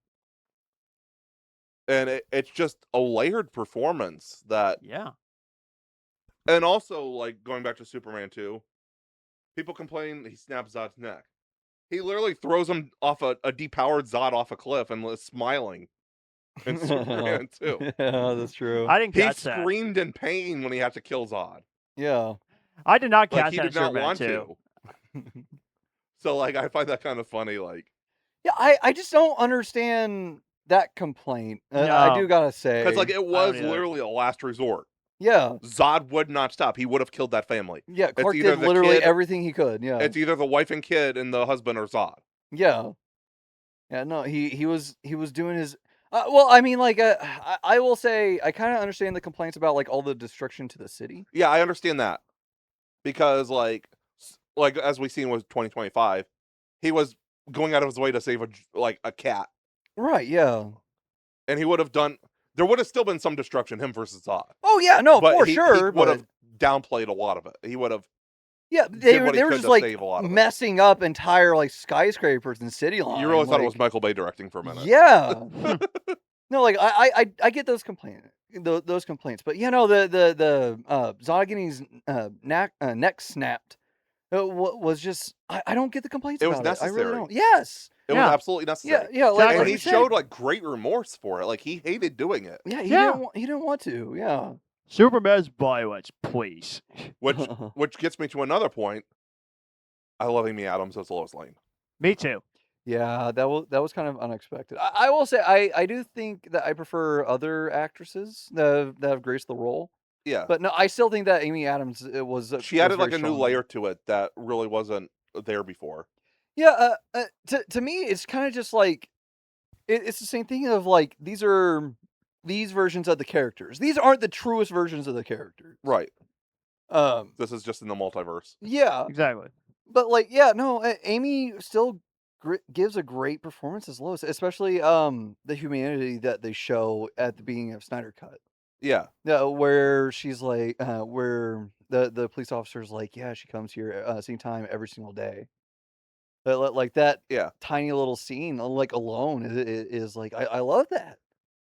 And it's just a layered performance that. Yeah. And also, like going back to Superman 2, people complain he snaps Zod's neck. He literally throws him off a depowered Zod off a cliff and is smiling. In Superman 2. Yeah, that's true. I didn't catch that. He screamed in pain when he had to kill Zod. Yeah. I did not catch he that did not Superman want 2. to. So, like, I find that kind of funny. Like, yeah, I just don't understand that complaint. I do gotta say, because like it was literally a last resort. Yeah, Zod would not stop. He would have killed that family. Yeah, Clark did literally everything he could. Yeah, it's either the wife and kid and the husband or Zod. Yeah, no, he was doing his. Well, I mean, like, I will say, I kind of understand the complaints about like all the destruction to the city. Yeah, I understand that because like as we seen with 2025, he was going out of his way to save a cat. Right. Yeah. And he would have done. There would have still been some destruction, him versus Zod. Oh yeah, no, But for he sure. would have downplayed a lot of it. He would have. Yeah, did they what he were could just to like save a lot of it. messing up entire like skyscrapers and city lines. You really thought it was like- Michael Bay directing for a minute. Yeah. No, like I get those complaints, but you know the Zod getting his neck snapped was just I don't get the complaints It was about it. I really necessary. don't. Yes. It Yeah. was absolutely necessary. Yeah, like, Exactly. And like he we said. showed like great remorse for it. Like he hated doing it. Yeah, Yeah. he didn't want to. Yeah. Superman's violence, please. Which gets me to another point. I love Amy Adams as Lois Lane. Me too. Yeah, that was kind of unexpected. I will say I do think that I prefer other actresses that have graced the role. Yeah. But no, I still think that Amy Adams was She was added like very a new strong. layer to it that really wasn't there before. Yeah, to me, it's kind of just like it's the same thing of like these are these versions of the characters. These aren't the truest versions of the characters. Right. Um. This is just in the multiverse. Yeah, Exactly. but like, yeah, no, Amy still gives a great performance as Lois, especially the humanity that they show at the beginning of Snyder Cut. Yeah. Yeah, where she's like, where the police officer's like, yeah, she comes here same time every single day. But like that Yeah. tiny little scene, like alone, is like I love that.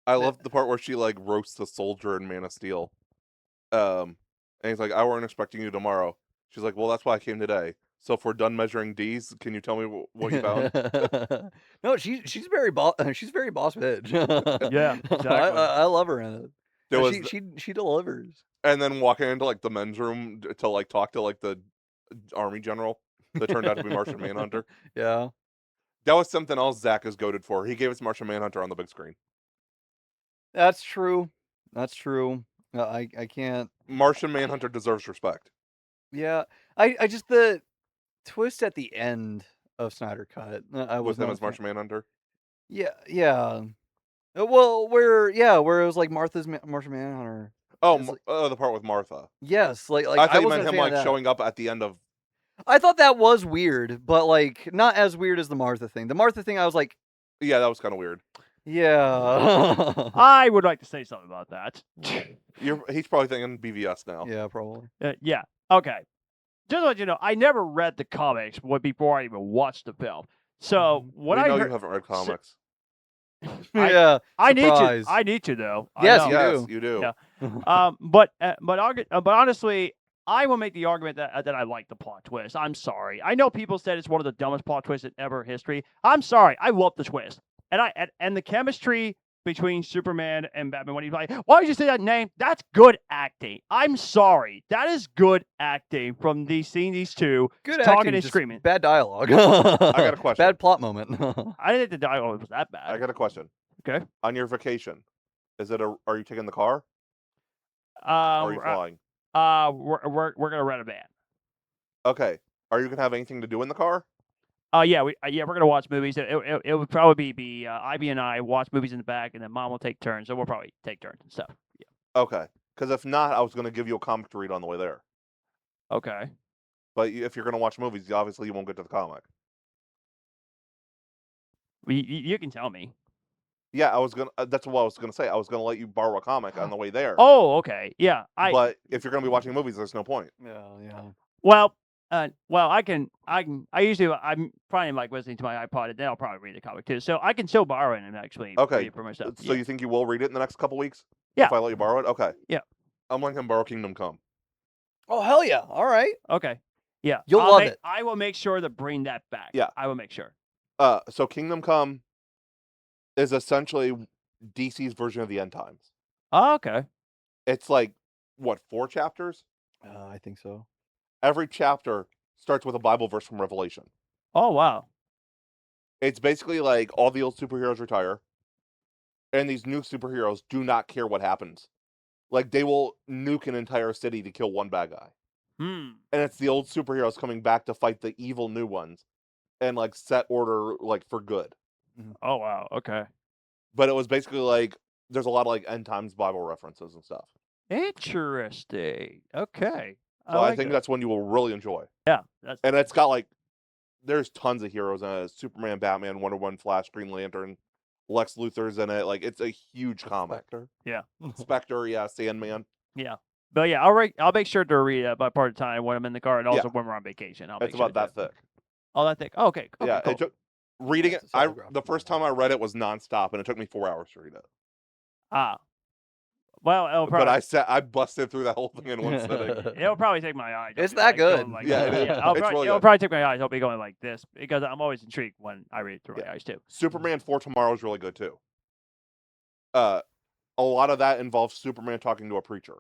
I love the part where she like roasts the soldier in Man of Steel. And he's like, I weren't expecting you tomorrow. She's like, well, that's why I came today. So if we're done measuring D's, can you tell me what you found? No, she's very boss bitch. Yeah, exactly. I love her in it. There was, She delivers. and then walking into like the men's room to like talk to like the army general that turned out to be Martian Manhunter. Yeah. That was something else Zach is goated for. He gave us Martian Manhunter on the big screen. That's true. That's true. I can't. Martian Manhunter deserves respect. Yeah. I just the twist at the end of Snyder Cut. I was With him not a as fan. Martian Manhunter. Yeah. Well, where it was like Martha's Martian Manhunter. Oh, It's like- the part with Martha. Yes, like I thought you wasn't meant a him fan of like that. showing up at the end of. I thought that was weird, but like not as weird as the Martha thing. The Martha thing, I was like, Yeah, that was kind of weird. yeah, I would like to say something about that. He's probably thinking BVS now. yeah, probably. Yeah. Okay. Just to let you know, I never read the comics before I even watched the film. So what we I know heard, you haven't read comics. Yeah, I need to. surprise. I need to though. I Yes, know. you Yes, do. you do. Yeah. But honestly, I will make the argument that I like the plot twist. I'm sorry. I know people said it's one of the dumbest plot twists in ever history. I'm sorry. I love the twist, and the chemistry between Superman and Batman when he's like, "Why did you say that name?" That's good acting. I'm sorry. That is good acting from seeing these two Good talking acting, and just screaming. bad dialogue. I got a question. Bad plot moment. I didn't think the dialogue was that bad. I got a question. Okay. On your vacation, are you taking the car? Or are you flying? We're gonna rent a van. Okay. Are you gonna have anything to do in the car? Yeah, we're gonna watch movies. It would probably be Ivy and I watch movies in the back, and then Mom will take turns. So we'll probably take turns and stuff. Yeah. Okay. Because if not, I was gonna give you a comic to read on the way there. Okay. But if you're gonna watch movies, obviously you won't get to the comic. Well, you can tell me. Yeah, I was gonna. That's what I was gonna say. I was gonna let you borrow a comic on the way there. Oh, okay. Yeah. But if you're gonna be watching movies, there's no point. Yeah. Well, I'm probably like listening to my iPod, and then I'll probably read the comic too. So I can still borrow it and actually Okay. read it for myself. So you think you will read it in the next couple weeks? Yeah. If I let you borrow it, okay. Yeah. I'm letting him borrow Kingdom Come. Oh hell yeah! All right. Okay. Yeah. You'll love it. I will make sure to bring that back. Yeah. I will make sure. So Kingdom Come is essentially DC's version of the end times. Oh, okay. It's like what, 4 chapters? I think so. Every chapter starts with a Bible verse from Revelation. Oh, wow. It's basically like all the old superheroes retire, and these new superheroes do not care what happens. Like they will nuke an entire city to kill one bad guy. Hmm. And it's the old superheroes coming back to fight the evil new ones and like set order like for good. Oh, wow. Okay. But it was basically like there's a lot of like end times Bible references and stuff. Interesting. Okay. So I like think it. that's one you will really enjoy. Yeah. That's And it's got like there's tons of heroes in it. Superman, Batman, Wonder Woman, Flash, Green Lantern, Lex Luthor's in it. Like, it's a huge comic. Spectre, yeah, Sandman. Yeah. But yeah, I'll make sure to read it by part of the time when I'm in the car and also when we're on vacation. It's about that thick. Oh, that thick. Okay. Yeah, cool. it took reading it. The first time I read it was nonstop, and it took me 4 hours to read it. Well, but I busted through that whole thing in one sitting. It'll probably take my eyes. It's that good. Like, yeah, it is. It'll probably take my eyes. I'll be going like this because I'm always intrigued when I read it through my eyes too. Superman for Tomorrow is really good too. A lot of that involves Superman talking to a preacher.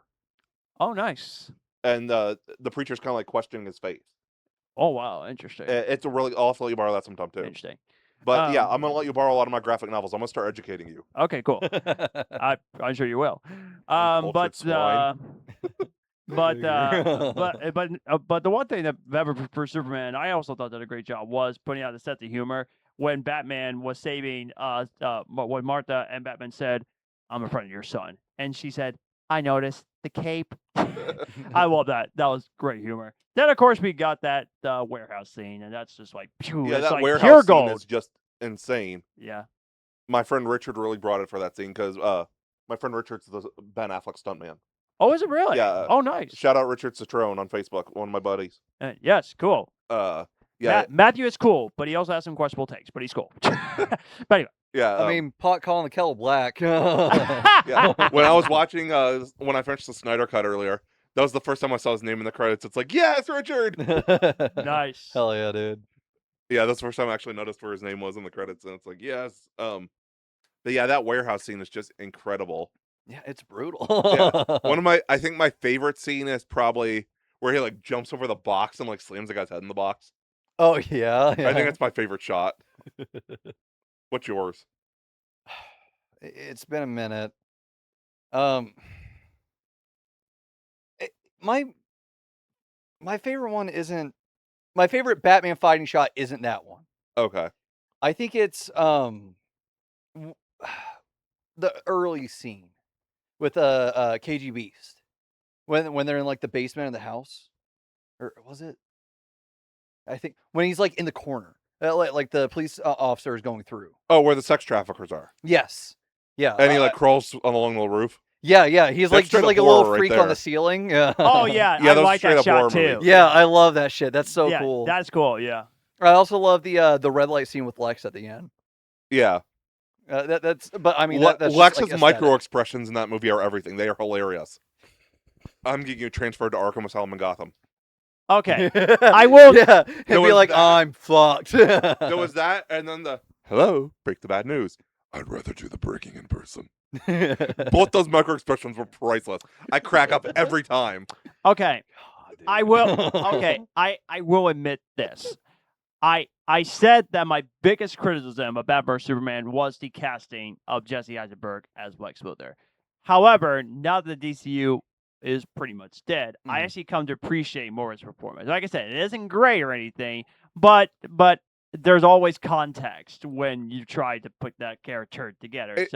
Oh, nice. And the preacher's kind of like questioning his faith. Oh, wow, interesting. It's a really. I'll also let you borrow that sometime too. Interesting. But yeah, I'm gonna let you borrow a lot of my graphic novels. I'm gonna start educating you. Okay, cool. I'm sure you will. But the one thing that Batman for Superman, I also thought did a great job was putting out a sense of humor when Batman was saving when Martha and Batman said, "I'm in front of your son," and she said, "I noticed the cape." I love that. That was great humor. Then, of course, we got that warehouse scene, and that's just like, phew, yeah, it's that like warehouse pure scene gold. is just insane. Yeah. My friend Richard really brought it for that scene because my friend Richard's the Ben Affleck stuntman. Oh, is it really? Yeah. Oh, nice. Shout out Richard Citrone on Facebook, one of my buddies. Yes, cool. Yeah. Matthew is cool, but he also has some questionable takes, but he's cool. But anyway. Yeah. I mean, pot calling the kettle black. Yeah. When I was watching, when I finished the Snyder Cut earlier, that was the first time I saw his name in the credits. It's like, yes, Richard. Nice. Hell yeah, dude. Yeah, that's the first time I actually noticed where his name was in the credits, and it's like, yes. But yeah, that warehouse scene is just incredible. Yeah, it's brutal. Yeah. I think my favorite scene is probably where he like jumps over the box and like slams the guy's head in the box. Oh yeah. I think that's my favorite shot. What's yours? It's been a minute. My favorite one isn't my favorite Batman fighting shot. Isn't that one? Okay. I think it's the early scene with KG Beast when they're in like the basement of the house, or was it? I think when he's like in the corner, like the police officer is going through. Oh, where the sex traffickers are. Yes. Yeah. And he like crawls along the roof. Yeah. He's like just like a little freak on the ceiling. Yeah. Oh yeah. Yeah, I those like that shot too. movies. Yeah, I love that shit. That's so cool. That's cool. Yeah. I also love the red light scene with Lex at the end. Yeah. But I mean, that's Lex's like micro expressions in that movie are everything. They are hilarious. I'm getting you transferred to Arkham Asylum in Gotham. Okay. I will. Yeah. And be like, I'm fucked. There was that, and then the hello, break the bad news. I'd rather do the breaking in person. Both those micro expressions were priceless. I crack up every time. Okay. I will. Okay. I will admit this. I said that my biggest criticism of Batman vs Superman was the casting of Jesse Eisenberg as Lex Luthor. However, now that the DCU is pretty much dead, I actually come to appreciate more his performance. Like I said, it isn't great or anything, but there's always context when you try to put that character together.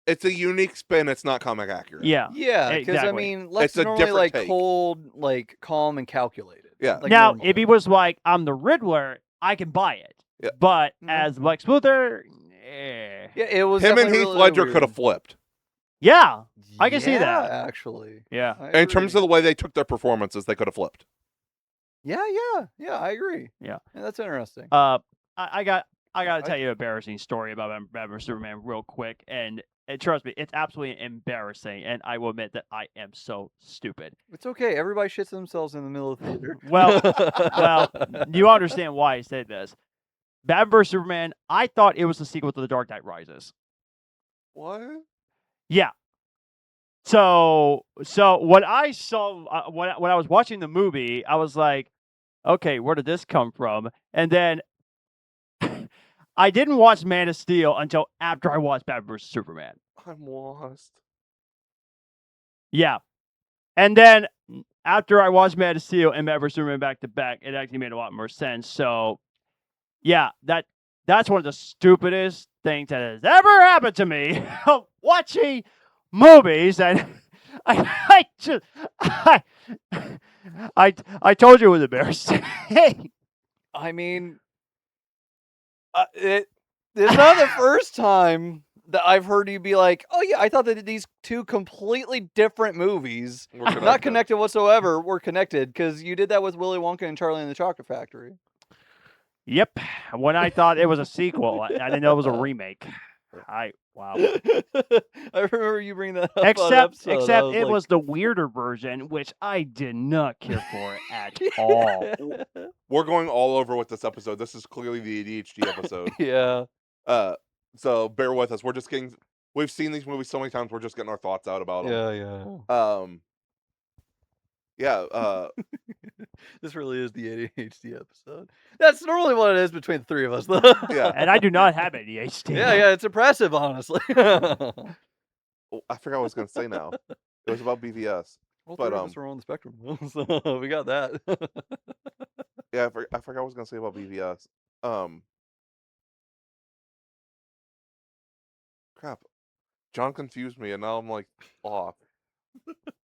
It's a unique spin. It's not comic accurate. Yeah. Yeah, because exactly. I mean, Lex is normally like cold, like calm and calculated. Yeah. Like now, normally. if he was like, I'm the Riddler, I can buy it. Yeah. But as Lex Luthor, yeah, it was him and Heath really Ledger weird. could have flipped. Yeah, I can see that. Actually, yeah. In terms of the way they took their performances, they could have flipped. Yeah, I agree. Yeah, that's interesting. I gotta tell you an embarrassing story about Batman vs Superman real quick, and trust me, it's absolutely embarrassing, and I will admit that I am so stupid. It's okay. Everybody shits themselves in the middle of the theater. Well, you understand why I say this. Batman vs Superman, I thought it was the sequel to The Dark Knight Rises. What? Yeah. So when I saw when I was watching the movie, I was like, okay, where did this come from? And then I didn't watch Man of Steel until after I watched Batman vs Superman. I'm lost. Yeah. And then after I watched Man of Steel and Batman vs Superman back to back, it actually made a lot more sense. So yeah, that's one of the stupidest things that has ever happened to me watching movies, and I told you it was embarrassing. I mean, it's not the first time I've heard you be like, oh yeah, I thought that these two completely different movies, not connected whatsoever, were connected because you did that with Willy Wonka and Charlie and the Chocolate Factory. Yep. When I thought it was a sequel, I didn't know it was a remake. Wow. I remember you bringing that up. Except it was the weirder version, which I did not care for at all. We're going all over with this episode. This is clearly the ADHD episode. Yeah. So bear with us. We've seen these movies so many times. We're just getting our thoughts out about them. Yeah. This really is the ADHD episode. That's normally what it is between the three of us, though. Yeah. And I do not have ADHD. Yeah, it's impressive, honestly. I forgot what I was going to say now. It was about BVS. All three of us are on the spectrum, so we got that. Yeah, I forgot what I was going to say about BVS. Crap. John confused me, and now I'm like off.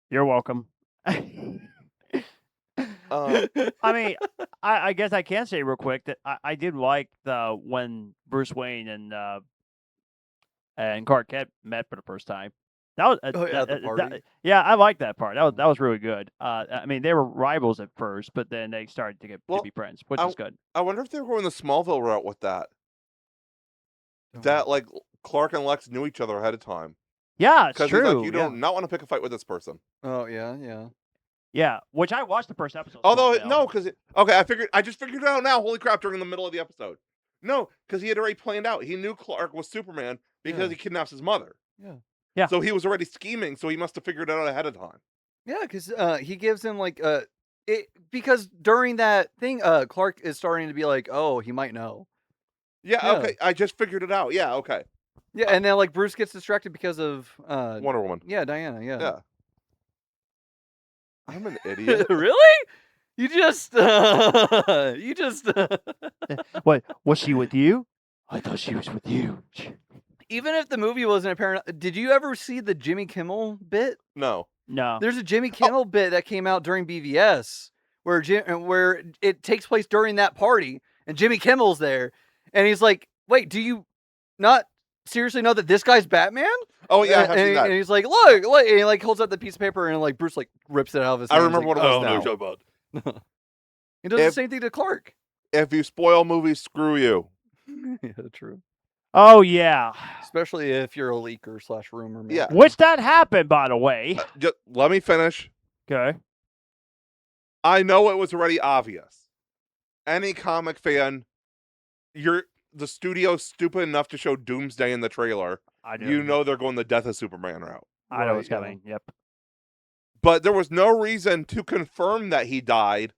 You're welcome. I mean, I guess I can say real quick that I did like when Bruce Wayne and Clark Kent met for the first time. That was the party. I like that part. That was really good. I mean, they were rivals at first, but then they started to be friends, which is good. I wonder if they were going the Smallville route with that. That like Clark and Lex knew each other ahead of time. Yeah, it's true. He's like, you don't not want to pick a fight with this person. Oh yeah. Yeah, which I watched the first episode. Although no, because I just figured it out now. Holy crap! During the middle of the episode, no, because he had already planned out. He knew Clark was Superman because he kidnaps his mother. Yeah. So he was already scheming. So he must have figured it out ahead of time. Yeah, because he gives him like because during that thing, Clark is starting to be like, oh, he might know. Yeah. Okay. I just figured it out. Yeah. Okay. Yeah, and then like Bruce gets distracted because of Wonder Woman. Yeah, Diana. Yeah. I'm an idiot. Really? You just What, was she with you? I thought she was with you. Even if the movie wasn't apparent, did you ever see the Jimmy Kimmel bit? No. There's a Jimmy Kimmel bit that came out during BVS where it takes place during that party, and Jimmy Kimmel's there, and he's like, "Wait, do you not seriously know that this guy's Batman?" Oh yeah, I have seen that. And he's like, look, and he like holds up the piece of paper, and like Bruce like rips it out of his hand. I remember what it was now. He does the same thing to Clark. If you spoil movies, screw you. Yeah, true. Oh yeah, especially if you're a leaker / rumor man. Yeah, which that happened, by the way. Just let me finish. Okay. I know it was already obvious. Any comic fan, the studio's stupid enough to show Doomsday in the trailer. I do. You know they're going the Death of Superman route. I know it's coming. Yep. But there was no reason to confirm that he died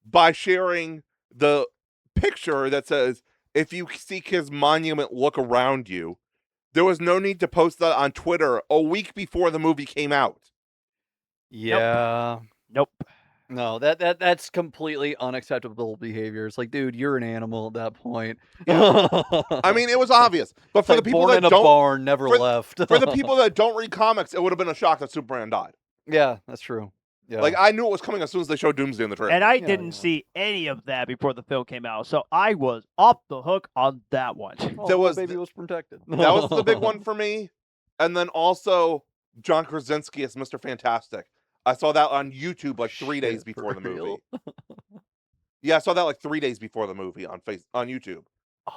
by sharing the picture that says, if you seek his monument, look around you. There was no need to post that on Twitter a week before the movie came out. Yeah. Nope. No, that's completely unacceptable behavior. It's like, dude, you're an animal at that point. Yeah. I mean, it was obvious. But for the people born that in a don't, barn, never left. For the people that don't read comics, it would have been a shock that Superman died. Yeah, that's true. Yeah. Like, I knew it was coming as soon as they showed Doomsday in the trailer. And I didn't see any of that before the film came out, so I was off the hook on that one. Oh, baby was protected. That was the big one for me. And then also John Krasinski as Mr. Fantastic. I saw that on YouTube like 3 days before the movie. Yeah, I saw that like 3 days before the movie on YouTube.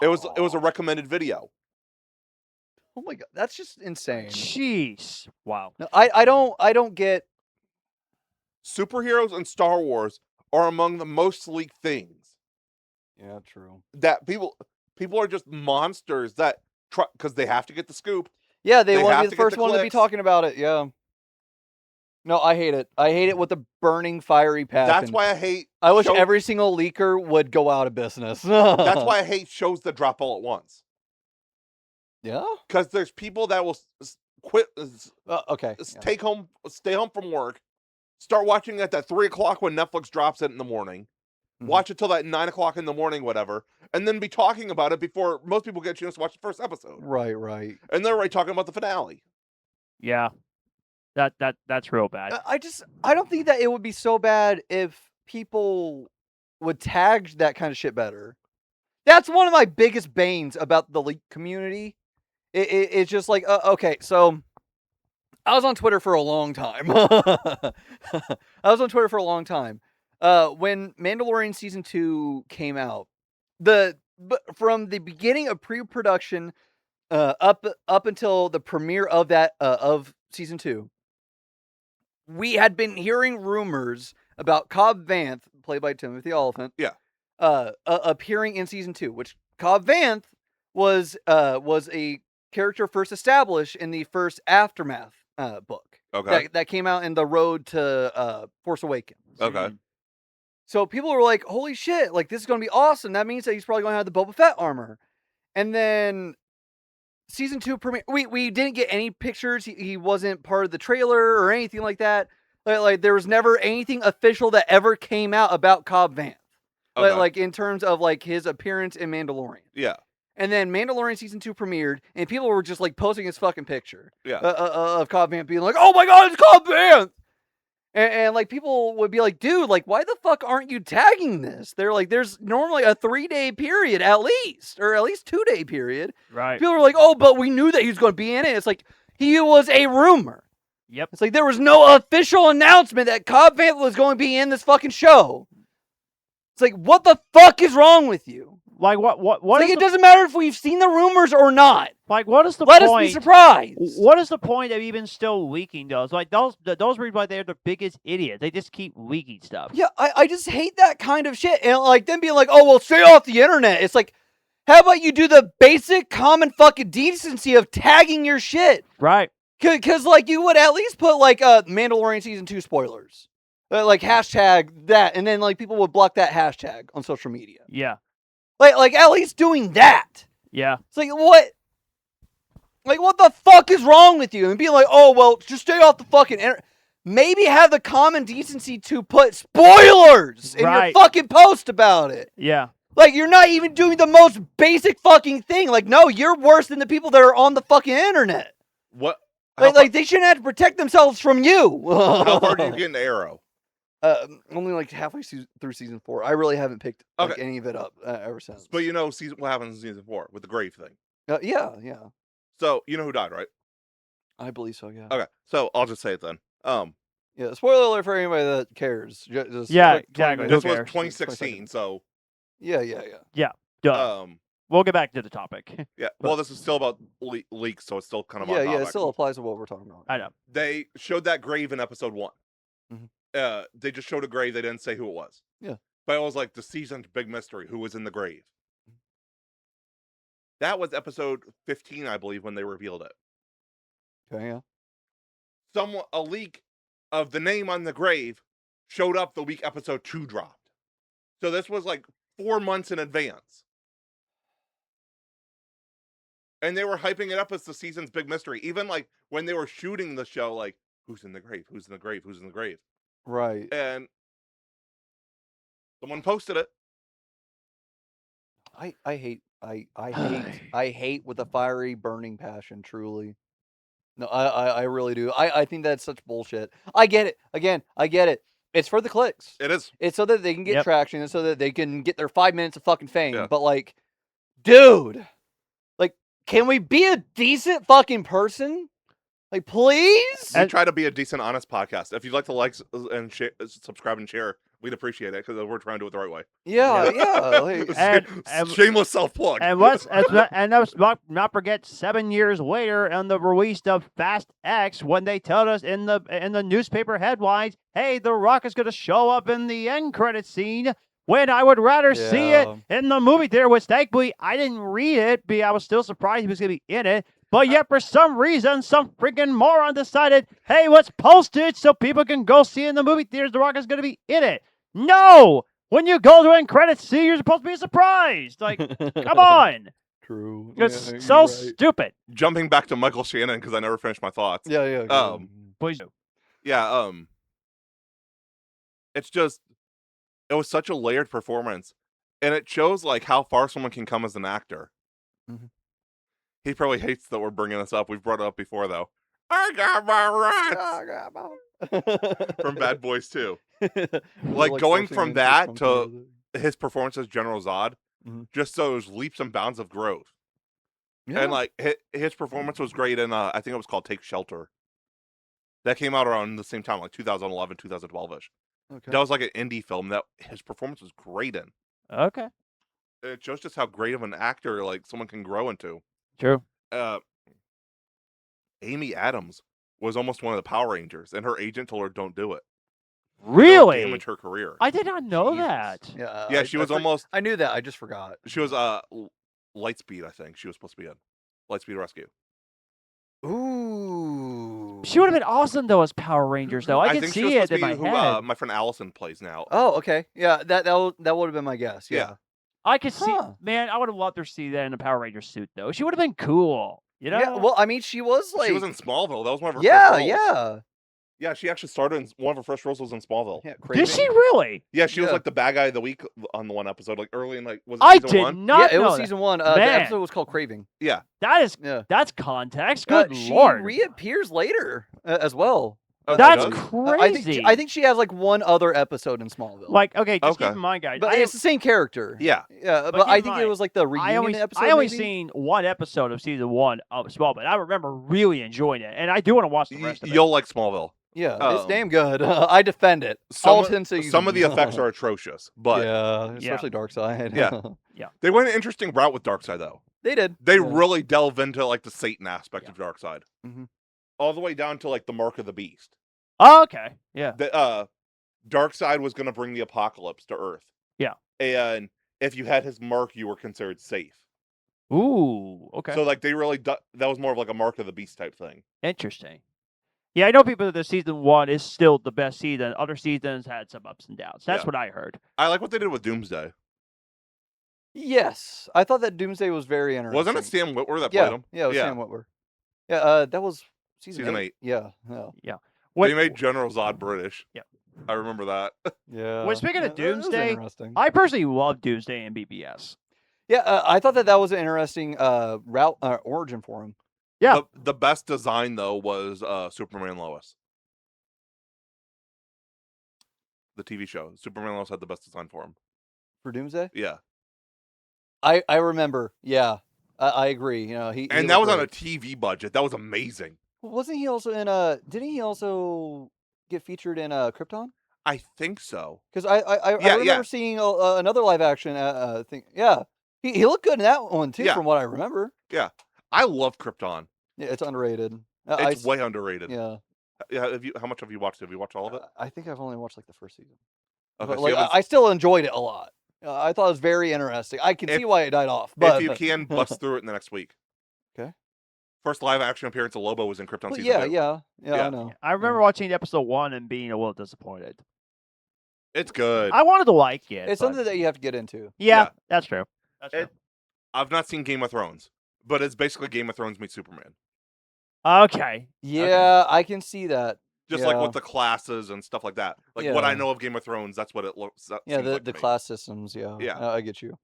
It was a recommended video. Oh my god, that's just insane. Jeez. Wow. No, I don't get. Superheroes and Star Wars are among the most leaked things. Yeah, true. That people are just monsters that try because they have to get the scoop. Yeah, they want to be the first one to be talking about it. Yeah. No, I hate it. I hate it with a burning, fiery passion. That's why I hate. I wish every single leaker would go out of business. That's why I hate shows that drop all at once. Yeah, because there's people that will quit. Okay. Stay home from work, start watching it at 3 o'clock when Netflix drops it in the morning. Mm-hmm. Watch it till that 9 o'clock in the morning, whatever, and then be talking about it before most people get a chance to watch the first episode. Right. And they're already talking about the finale. Yeah. That's real bad. I don't think that it would be so bad if people would tag that kind of shit better. That's one of my biggest banes about the leak community It's just like, okay, so I was on Twitter for a long time. I was on Twitter for a long time. When Mandalorian season 2 came out, from the beginning of pre-production up until the premiere of that of season 2, we had been hearing rumors about Cobb Vanth, played by Timothy Oliphant, appearing in season 2, which Cobb Vanth was a character first established in the first Aftermath book. Okay. That came out in the Road to Force Awakens. Okay. So people were like, "Holy shit! Like this is gonna be awesome." That means that he's probably gonna have the Boba Fett armor. And then season 2 premiere, we didn't get any pictures. He wasn't part of the trailer or anything like that. Like there was never anything official that ever came out about Cobb Vanth. Okay. Like in terms of like his appearance in Mandalorian. Yeah. And then Mandalorian season 2 premiered, and people were just like posting his fucking picture. Yeah. Of Cobb Vanth being like, "Oh my god, it's Cobb Vanth!" And like people would be like, "Dude, like why the fuck aren't you tagging this?" They're like, "There's normally a 3-day period at least, or at least 2-day period." Right. People were like, "Oh, but we knew that he was going to be in it." It's like he was a rumor. Yep. It's like there was no official announcement that Cobb Vanth was going to be in this fucking show. It's like, what the fuck is wrong with you? Like what? It's like it doesn't matter if we've seen the rumors or not. Like what is the Let point? us be surprised. What is the point of even still leaking those? Like those reasons why they're the biggest idiots. They just keep leaking stuff. Yeah, I just hate that kind of shit. And like them being like, "Oh well, stay off the internet." It's like, how about you do the basic common fucking decency of tagging your shit? Right. Because like you would at least put like Mandalorian season 2 spoilers, like hashtag that, and then like people would block that hashtag on social media. Yeah. Like at least doing that. Yeah. It's like what? Like what the fuck is wrong with you? And being like, "Oh well, just stay off the fucking internet." Maybe have the common decency to put spoilers in your fucking post about it. Yeah. Like you're not even doing the most basic fucking thing. Like no, you're worse than the people that are on the fucking internet. What? Like they shouldn't have to protect themselves from you. How far do you get into Arrow? Only like halfway through season 4. I really haven't picked like, any of it up ever since. But you know what happens in season 4 with the grave thing. Yeah. So you know who died, right? I believe so. Yeah. Okay, so I'll just say it then. Yeah. Spoiler alert for anybody that cares. Just Yeah, like 20 exactly. minutes. This was cares? 2016, so Yeah. Duh. We'll get back to the topic. yeah. Well, this is still about leaks, so it's still kind of on Yeah. topic. It still applies to what we're talking about. I know. They showed that grave in episode 1. Mhm. They just showed a grave. They didn't say who it was. Yeah. But it was like the season's big mystery: who was in the grave. That was episode 15, I believe, when they revealed it. Okay. Yeah. A leak of the name on the grave showed up the week episode 2 dropped. So this was like 4 months in advance. And they were hyping it up as the season's big mystery. Even like when they were shooting the show, like, who's in the grave? Who's in the grave? Who's in the grave? Right. And someone posted it. I hate with a fiery burning passion, truly. No, I really do. I think that's such bullshit. I get it. Again, I get it. It's for the clicks. It is. It's so that they can get traction and so that they can get their 5 minutes of fucking fame. Yeah. But like, dude, like, can we be a decent fucking person? Like, please? We try to be a decent, honest podcast. If you'd like to like and subscribe and share, we'd appreciate it because we're trying to do it the right way. Yeah. Like, And shameless self-plug. And let's not forget 7 years later on the release of Fast X when they tell us in the newspaper headlines, hey, The Rock is going to show up in the end credit scene. When I would rather see it in the movie theater, which thankfully I didn't read it, but I was still surprised he was going to be in it. But yet, for some reason, some freaking moron decided, hey, let's post it so people can go see it in the movie theaters. The Rock is going to be in it. No! When you go to end credits scene, you're supposed to be surprised. Like, come on. True. It's so stupid. Jumping back to Michael Shannon because I never finished my thoughts. Yeah. Please do. Yeah. It's just, it was such a layered performance, and it shows like how far someone can come as an actor. Mhm. He probably hates that we're bringing this up. We've brought it up before, though. I got my rights from Bad Boys 2. Like going from that to his performance as General Zod, just those leaps and bounds of growth. And like his performance was great in I think it was called Take Shelter. That came out around the same time, like 2011, 2012ish. Okay. That was like an indie film that his performance was great in. Okay. It shows just how great of an actor like someone can grow into. True. Amy Adams was almost one of the Power Rangers, and her agent told her don't do it. Really? It'll damage her career. I did not know Jesus. that. Yeah, she was almost. I knew that. I just forgot. She was Lightspeed, I think she was supposed to be in Lightspeed Rescue. Ooh. She would have been awesome though as Power Rangers though. I can think she see was it supposed in to be my who head. my friend Allison plays now. Oh, okay. Yeah, that would have been my guess. Yeah. I could see. Huh. Man, I would have loved to see that in a Power Ranger suit though. She would have been cool. You know? Yeah. Well, I mean, she was like. She was in Smallville. That was one of her Yeah, first roles. yeah. Yeah, she actually started in one of her first roles was in Smallville. Yeah. Did Craving. she really? Yeah, she was Yeah. like the bad guy of the week on the one episode, like early in like was it I season did one? not Yeah, it know was that. season 1. The Man. episode was called Craving. Yeah. Yeah. That's context. Good she lord. reappears later as well. Oh, That's she does? crazy. I think she has like one other episode in Smallville. Like, okay, just Okay. keep in mind, guys. but it's the same character. Yeah. Yeah, But but keep I in think it mind, was like the reunion episode. I only maybe? seen one episode of season 1 of Smallville. I remember really enjoying it, and I do want to watch the rest of it. You'll like Smallville. Yeah, it's Um, damn good. I defend it. All 10 seasons. Some of the effects are atrocious, but yeah, especially Darkseid. Yeah. They went an interesting route with Darkseid though. They did. They Yeah. really delve into like the Satan aspect Yeah. of Darkseid. Mhm. All the way down to like the Mark of the Beast. Oh, okay. Yeah. The Darkseid was going to bring the apocalypse to Earth. Yeah. And if you had his mark, you were considered safe. Ooh, okay. So like they really that was more of like a Mark of the Beast type thing. Interesting. Yeah, I know people that season 1 is still the best season. Other seasons had some ups and downs. That's Yeah. what I heard. I like what they did with Doomsday. Yes, I thought that Doomsday was very interesting. Wasn't it Sam Witwer that Yeah, played him? yeah, it was Sam Witwer. Yeah, that was season 8. Yeah, yeah. They made General Zod British. Yep. I remember that. Yeah. Well, speaking of that was Doomsday, interesting. I personally love Doomsday and BBS. Yeah, I thought that was an interesting route origin for him. Yeah. The best design though was Superman Lois. The TV show. Superman Lois had the best design for him. For Doomsday? Yeah. I remember. Yeah. I agree. You know, he And that was looked on a great. TV budget. That was amazing. Wasn't he also in didn't he also get featured in Krypton? I think so. Because I remember seeing another live action thing. Yeah. He looked good in that one too, Yeah. from what I remember. Yeah. I love Krypton. Yeah, it's underrated. It's way underrated. Yeah. Yeah. How much have you watched? Have you watched all of it? I think I've only watched like the first season. Okay. But so like, you haven't- I still enjoyed it a lot. I thought it was very interesting. I can see why it died off. But if you can, bust through it in the next week. Okay. First live action appearance of Lobo was in Krypton Well, season 2. yeah, Yeah. I know. I remember watching episode 1 and being a little disappointed. It's good. I wanted to like it. It's but- something that you have to get into. Yeah, Yeah. that's true. That's true. I've not seen Game of Thrones, but it's basically Game of Thrones meets Superman. Okay. Yeah, I can see that. Just like Yeah. with the classes and stuff like that. Like what I Yeah. know of Game of Thrones, that's what it looks. Yeah, seems the like to me. class systems. Yeah, Yeah. I get you.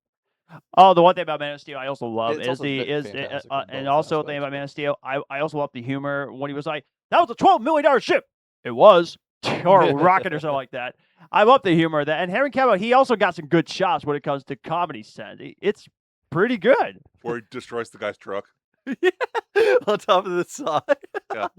Oh, the one thing about Man of Steel I also love It's is also fantastic in and both also the thing aspects, about Man of Steel, I also love the humor when he was like, "That was a $12 million ship." It was, or a rocket or something like that. I love the humor of that. And Henry Cavill, he also got some good shots when it comes to comedy sense. It's pretty good. Where he destroys the guy's truck. On top of the side.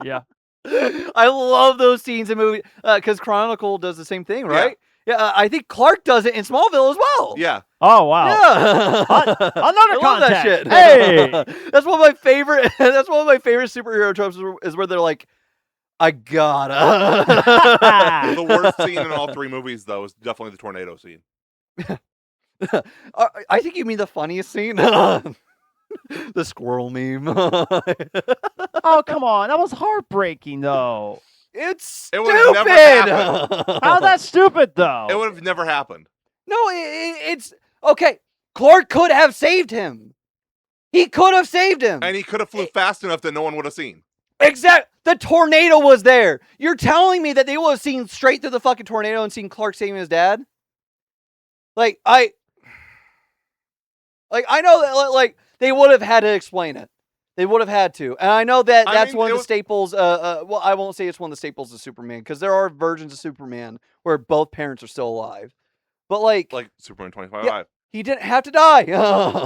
Yeah. I love those scenes in movies because Chronicle does the same thing, right? Yeah, I think Clark does it in Smallville as well. Yeah. Oh wow. Yeah. Another I love that context. shit. Hey. That's one of my favorite. That's one of my favorite superhero tropes is where they're like, "I gotta." The worst scene in all 3 movies, though, is definitely the tornado scene. I think you mean the funniest scene. The squirrel meme. Oh come on, that was heartbreaking though. It's It stupid. would've never How's that stupid though? It would have never happened. No, it's okay. Clark could have saved him. He could have saved him. And he could have flew fast enough that no one would have seen. The tornado was there. You're telling me that they would have seen straight through the fucking tornado and seen Clark saving his dad? I know that like they would have had to explain it. They would have had to. And I know that that's one of the staples. Well, I won't say it's one of the staples of Superman because there are versions of Superman where both parents are still alive. But like Like Superman 25. Yeah. he didn't have to die.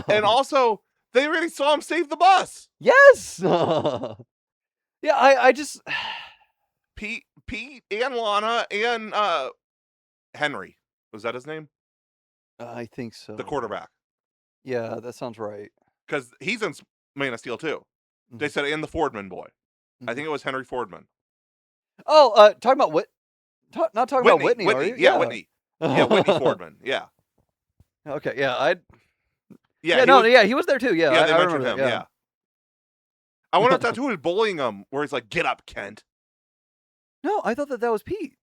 And also, They really saw him save the bus. Yes. Yeah, I just Pete and Lana and Henry. Was that his name? I think so. The quarterback. Yeah, that sounds right. Because he's in Man of Steel too. They said and the Fordman boy. I think it was Henry Fordman. Oh, talking about what? Not talking about Whitney, are you? Yeah, Whitney. Yeah, Whitney Fordman. Yeah. Okay, yeah, he was there too. Yeah, Yeah, they I mentioned remember him. that, Yeah. I wonder if that's who was bullying him, where he's like, "Get up, Kent." No, I thought that was Pete.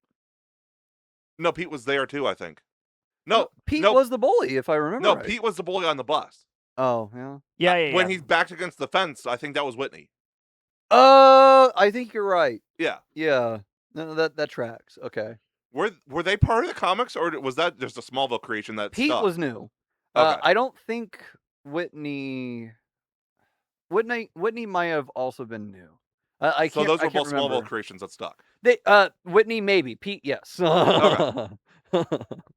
No, Pete was there too. I think. No, Pete was the bully, if I remember. No, right. Pete was the bully on the bus. Oh, yeah. Yeah. When he's backed against the fence, I think that was Whitney. I think you're right. Yeah. Yeah. No, that tracks. Okay. Were they part of the comics, or was that just a Smallville creation that Pete stuck? was new. Okay. I don't think Whitney might have also been new. I can't. So those I were can't both remember. Smallville creations that stuck. Whitney maybe. Pete yes. Okay.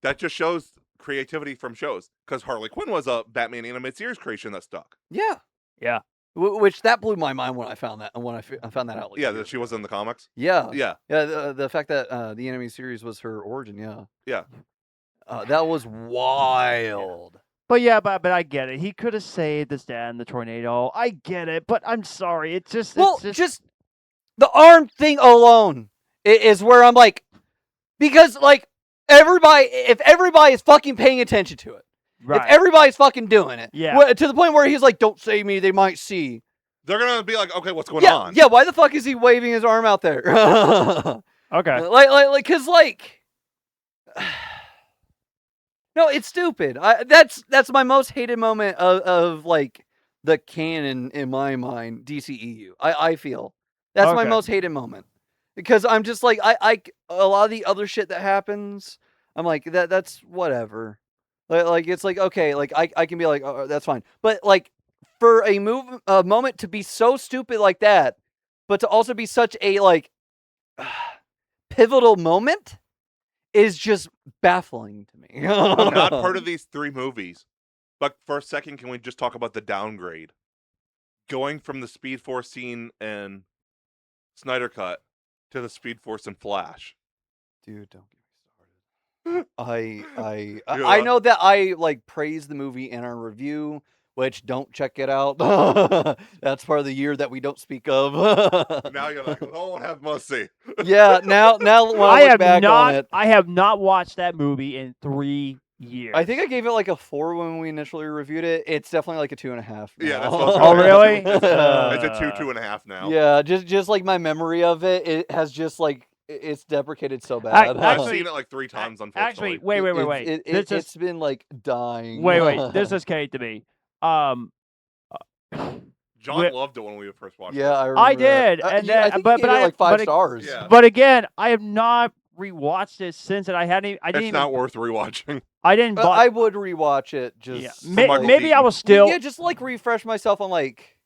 That just shows creativity from shows, because Harley Quinn was a Batman animated series creation that stuck. Yeah. Yeah. Which that blew my mind when I found that I found that out. Like Yeah, that she was in the comics. Yeah. Yeah. Yeah. The fact that the animated series was her origin. Yeah. Yeah. That was wild. But yeah, but I get it. He could have saved his dad in the tornado. I get it, but I'm sorry. It's just just the arm thing alone is where I'm like, because like if everybody is fucking paying attention to it, right. if everybody's fucking doing it, Yeah. to the point where he's like, "Don't save me, they might see." They're gonna be like, "Okay, what's going on?" Yeah. Why the fuck is he waving his arm out there? Okay. Cause no, it's stupid. That's my most hated moment of like the canon in my mind, DCEU. I feel that's my Okay. most hated moment, because I'm just like I a lot of the other shit that happens, I'm like that's whatever. Like it's like, okay, like I can be like, oh, that's fine, but like for a moment to be so stupid like that, but to also be such a like pivotal moment is just baffling to me. I'm not part of these three movies, but for a second, can we just talk about the downgrade? Going from the Speed Force scene in Snyder Cut to the Speed Force in Flash. Dude, don't get me started. I know that I like praised the movie in our review, which don't check it out. That's part of the year that we don't speak of. Now you're like, "Oh, have mercy." Yeah, now when I look back on it, I have not watched that movie in 3 years. I think I gave it like a 4 when we initially reviewed it. It's definitely like a 2.5. Now. Yeah, that's what I was Oh, gonna say. really? It's a 2.5 now. Yeah, just like my memory of it has just like it's deprecated so bad. I've seen it like 3 times, unfortunately. Actually, wait. It's been like dying. Wait. This is Kate to me. John loved it when we first watched Yeah, it. I remember. I did, and I then, think but you gave it like 5 stars. Yeah. But again, I have not rewatched it since, and I didn't. It's not worth rewatching. I didn't. I would rewatch it. Just maybe I was still. Yeah, just like refresh myself on like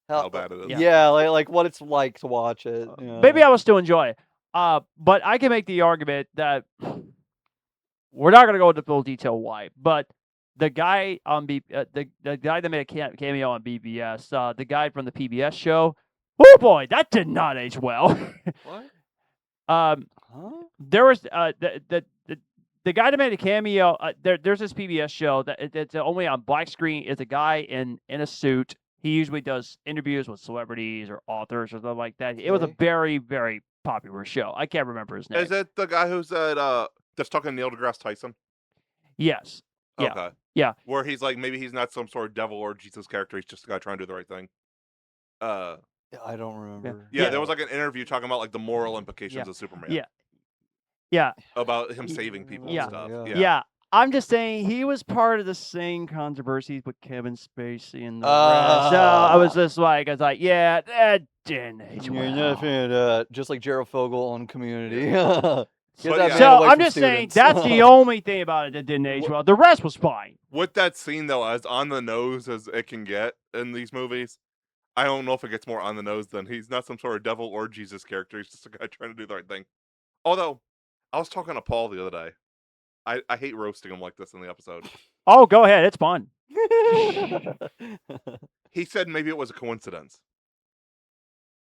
How bad it is. Yeah, like what it's like to watch it. Yeah. Maybe I will still enjoy it. But I can make the argument that we're not going to go into full detail why, but the guy on the guy that made a cameo on BBS, the guy from the PBS show, oh boy, that did not age well. What? There was the guy that made a cameo. There's this PBS show it's only on black screen. It's a guy in a suit. He usually does interviews with celebrities or authors or something like that. It was a very, very popular show. I can't remember his name. Is it the guy who's that's talking to Neil deGrasse Tyson? Yes. Yeah. Okay. Yeah. Where he's like, maybe he's not some sort of devil or Jesus character. He's just a guy trying to do the right thing. I don't remember. Yeah, there was like an interview talking about like the moral implications of Superman. Yeah. About him saving people and stuff. Yeah. I'm just saying he was part of the same controversies with Kevin Spacey and the rest. So I was like, yeah, that didn't age well. You're not a fan of that. Just like Gerald Fogel on Community. So I'm just saying that's the only thing about it that didn't age well. The rest was fine. With that scene though, as on the nose as it can get in these movies, I don't know if it gets more on the nose than he's not some sort of devil or Jesus character. He's just a guy trying to do the right thing. Although, I was talking to Paul the other day. I hate roasting him like this in the episode. Oh, go ahead. It's fun. He said maybe it was a coincidence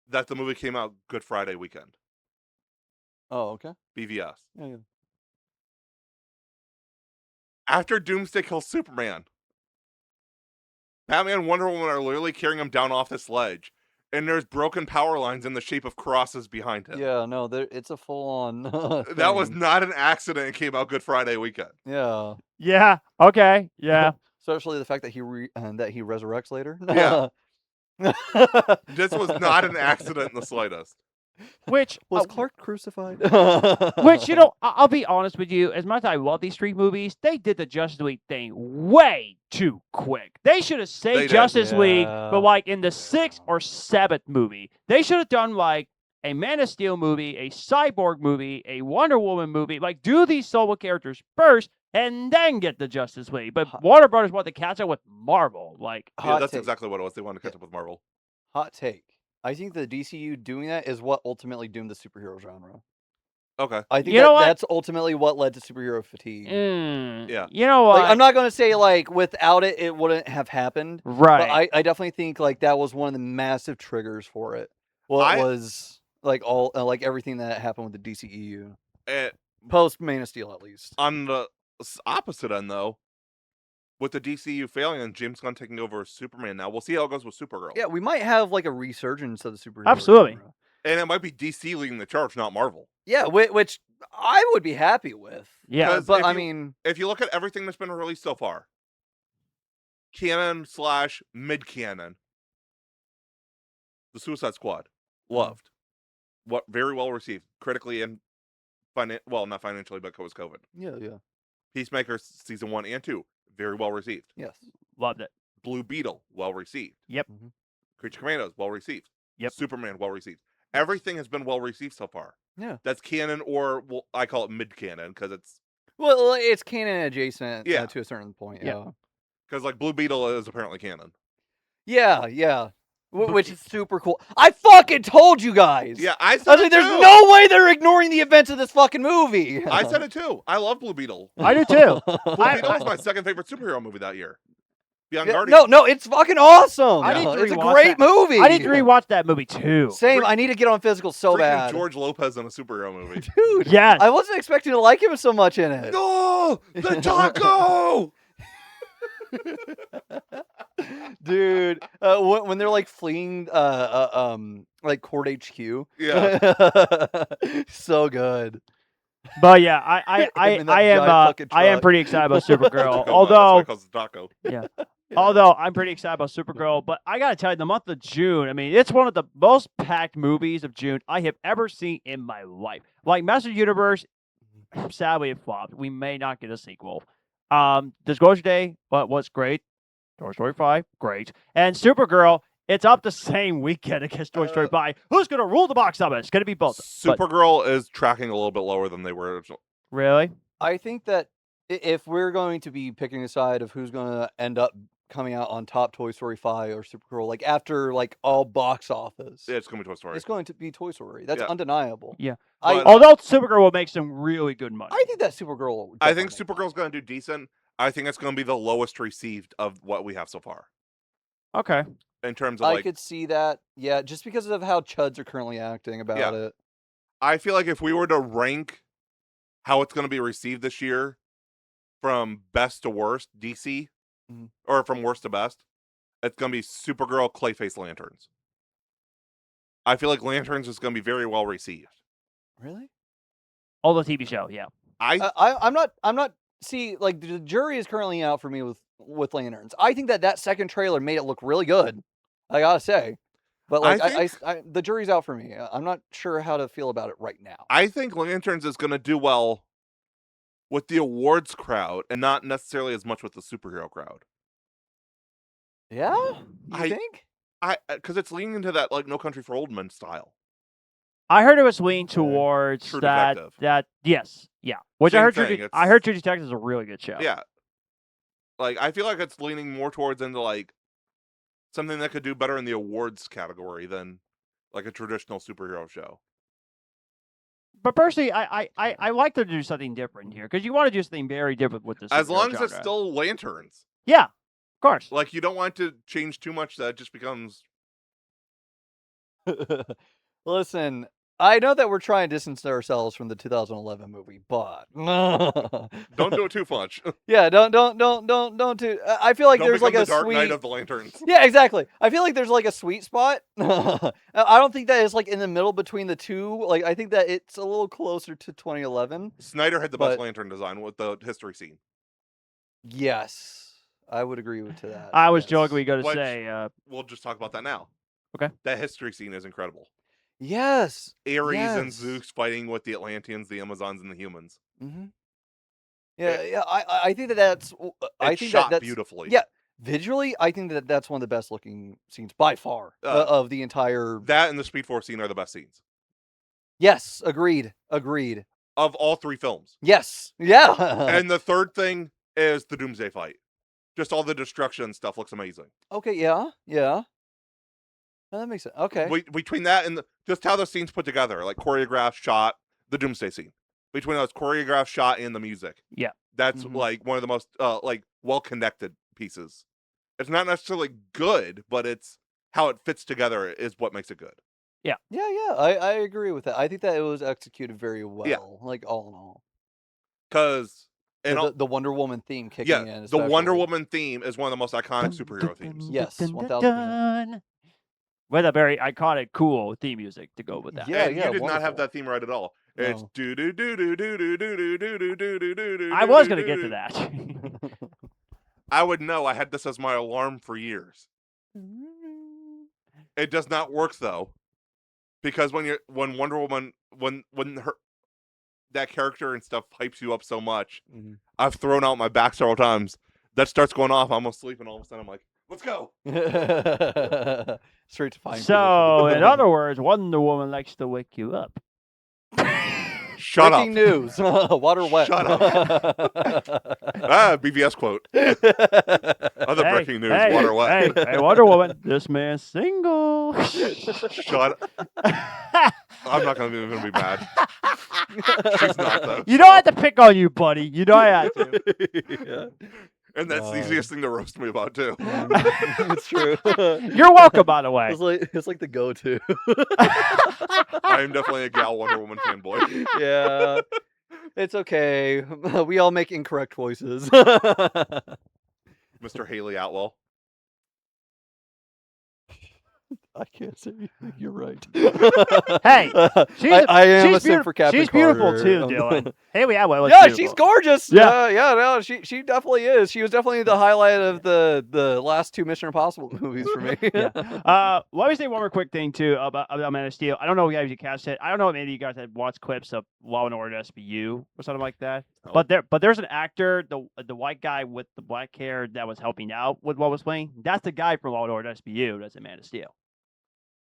that the movie came out Good Friday weekend. Oh, okay. BVS. Yeah. After Doomsday kills Superman, Batman and Wonder Woman are literally carrying him down off this ledge, and there's broken power lines in the shape of crosses behind him. Yeah, no, it's a full-on That was thing. not an accident. It came out Good Friday weekend. Yeah. Yeah. Okay. Yeah. Especially the fact that he resurrects later. Yeah. This was not an accident in the slightest. Which Was Clark crucified? Which, I'll be honest with you, as much as I love these three movies, they did the Justice League thing way too quick. They should have They saved did. Justice League, Yeah. but like in the 6th or 7th movie. They should have done like a Man of Steel movie, a Cyborg movie, a Wonder Woman movie. Like, do these solo characters first and then get the Justice League. But Warner Brothers wanted to catch up with Marvel. Like, Yeah, that's exactly what it was. They wanted to catch up with Marvel. Hot take. I think the DCU doing that is what ultimately doomed the superhero genre. Okay. I think You know what? that's ultimately what led to superhero fatigue. Yeah. You know what? Like, I'm not going to say, like, without it, it wouldn't have happened. Right. But I definitely think, like, that was one of the massive triggers for it. Well, it was, like, all, like, everything that happened with the DCEU. Post Man of Steel, at least. On the opposite end, though, with the DCU failing and James Gunn taking over as Superman now, we'll see how it goes with Supergirl. Yeah, we might have, like, a resurgence of the superhero Absolutely. genre. And it might be DC leading the charge, not Marvel. Yeah, which I would be happy with. Yeah. But, I mean... If you look at everything that's been released so far, canon / mid-canon, the Suicide Squad, loved. What very well received, critically and not financially, but because COVID. Yeah. Peacemaker season 1 and 2, very well received. Yes. Loved it. Blue Beetle, well received. Yep. Creature Commandos, well received. Yep. Superman, well received. Everything has been well received so far. Yeah. That's canon, or well, I call it mid-canon because it's... Well, it's canon adjacent Yeah. To a certain point. Yeah. Because like Blue Beetle is apparently canon. Yeah. Which is super cool. I fucking told you guys. Yeah, I I said was it like, there's too. no way they're ignoring the events of this fucking movie. I said it too. I love Blue Beetle. I do too. Blue Beetle was my second favorite superhero movie that year. Beyond Yeah, Guardians. no, it's fucking awesome. I need to It's a rewatch great that. movie. I need to rewatch that movie too. Same. I need to get on physical so Freaking bad. George Lopez in a superhero movie. Dude, Yes. I wasn't expecting to like him so much in it. No, the taco. Dude, when they're like fleeing, like Court HQ. Yeah. So good. But yeah, I In that giant fucking am truck. pretty excited about Supergirl. Taco, although that's why it calls it taco. Although I'm pretty excited about Supergirl, but I gotta tell you, the month of June, I mean, it's one of the most packed movies of June I have ever seen in my life. Like Master Universe, sadly it flopped. We may not get a sequel. Disclosure Day, was great. Toy Story 5, great. And Supergirl, it's up the same weekend against Toy Story 5. Who's gonna rule the box office? It's gonna be both. Supergirl is tracking a little bit lower than they were originally. Really? I think that if we're going to be picking a side of who's going to end up coming out on top, Toy Story 5 or Supergirl, like after like all box office, It's going to be Toy Story. it's going to be Toy Story. That's Yeah. undeniable. Yeah. But- Although Supergirl will make some really good money. I think that Supergirl. I think definitely- Supergirl's going to do decent. I think it's going to be the lowest received of what we have so far. Okay. In terms of I like, could see that. Yeah, just because of how Chuds are currently acting about it. I feel like if we were to rank how it's going to be received this year from best to worst, DC, Mhm. or from worst to best, it's going to be Supergirl, Clayface, Lanterns. I feel like Lanterns is going to be very well received. Really? All the TV show, yeah. I'm not. See, like the jury is currently out for me with Lanterns. I think that second trailer made it look really good. I gotta say, but like the jury's out for me. I'm not sure how to feel about it right now. I think Lanterns is going to do well with the awards crowd and not necessarily as much with the superhero crowd. Yeah, you I- think? Because it's leaning into that like No Country for Old Men style. I heard it was leaning Okay. towards True that. Detective. That yes, yeah. Which I Same heard. thing, I heard True Detective is a really good show. Yeah. Like, I feel like it's leaning more towards into, like, something that could do better in the awards category than, like, a traditional superhero show. But personally, I like to do something different here because you want to do something very different with this. As long as superhero it's genre. still Lanterns. Yeah, course. Like, you don't want to change too much that it just becomes... Listen, I know that we're trying to distance ourselves from the 2011 movie, but Don't do it too much. yeah, don't do. I feel like Don't there's become like the a Dark sweet. Knight of the Lanterns. Yeah, exactly. I feel like there's like a sweet spot. I don't think that it's like in the middle between the two. Like I think that it's a little closer to 2011. Snyder had the best But- lantern design with the history scene. Yes, I would agree with to that. I was yes. jokingly going to Which- say, We'll just talk about that now. Okay. That history scene is incredible. Yes. Ares and Yes. Zeus fighting with the Atlanteans, the Amazons, and the humans. Mm-hmm. Yeah. I think that's. I It's think shot that's beautifully. yeah. Visually, I think that that's one of the best looking scenes by far of the entire. That and the Speed Force scene are the best scenes Yes, agreed. of all three films. Yes, yeah. And the third thing is the Doomsday fight. Just all the destruction stuff looks amazing. Okay, yeah. No, that makes sense. Okay. Between that and just how the scenes put together, like choreographed shot, the Doomsday scene. Between those choreographed shot and the music. Yeah. That's Mhm. like one of the most like well-connected pieces. It's not necessarily good, but it's how it fits together is what makes it good. Yeah. I agree with that. I think that it was executed very well. Yeah. Like all in all. Because The Wonder Woman theme kicking in. the Wonder especially. Woman theme is one of the most iconic superhero themes. Yes, 1000%. With a very iconic, cool theme music to go with that. Yeah, And you did not have wonderful. that theme right at all. It's No. do do do do do do do do do do do do do do. I was going to get to that. I would know. I had this as my alarm for years. It does not work though, because when Wonder Woman when her that character and stuff hypes you up so much, Mhm. I've thrown out my back several times. That starts going off. I'm asleep, and all of a sudden I'm like, "Let's go!" Straight to fine. So, position. in other words, Wonder Woman likes to wake you up. Shut Breaking up. news. Water wet. Shut BVS quote. Other breaking news. Hey, Water wet. Hey, Wonder Woman, this man's single. Shut up. I'm not gonna be mad. She's not though. You know I had to pick on you, buddy. You know I had to. Yeah. And that's the easiest thing to roast me about too. It's true. You're welcome, by the way. It's like the go-to. I am definitely a gal Wonder Woman fanboy. Yeah. It's okay. We all make incorrect choices. Mr. Haley Atwell. I can't say anything. You're right. Hey, I am a she's simp for Captain She's beautiful Carter. too, Dylan. Haley Atwell. Yeah, Beautiful. she's gorgeous. Yeah. No, she definitely is. She was definitely the highlight of the last two Mission Impossible movies for me. Let me say one more quick thing too about Man of Steel. I don't know if you guys catch it. I don't know if any of you guys had watched clips of Law and Order SVU or something like that. Oh. But there's an actor, the white guy with the black hair that was helping out with what was playing. That's the guy from Law and Order SVU. That's in Man of Steel.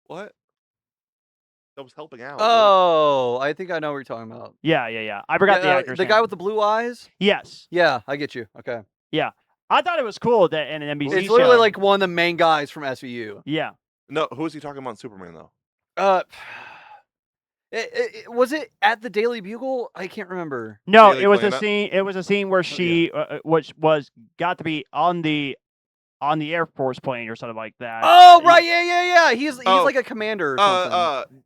What? That was helping out. Oh, I think I know what you're talking about. Yeah. I forgot the actor's The name. guy with the blue eyes? Yes. Yeah, I get you. Okay. I thought it was cool that in an NBC It's literally show- like one of the main guys from SVU. Yeah. No, who is he talking about in Superman though? Was it at the Daily Bugle? I can't remember. No, Daily it was a Planet? scene. It was a scene where she, which was got to be on the Air Force plane or something like that. Oh, right. Yeah. He's Oh. like a commander or something.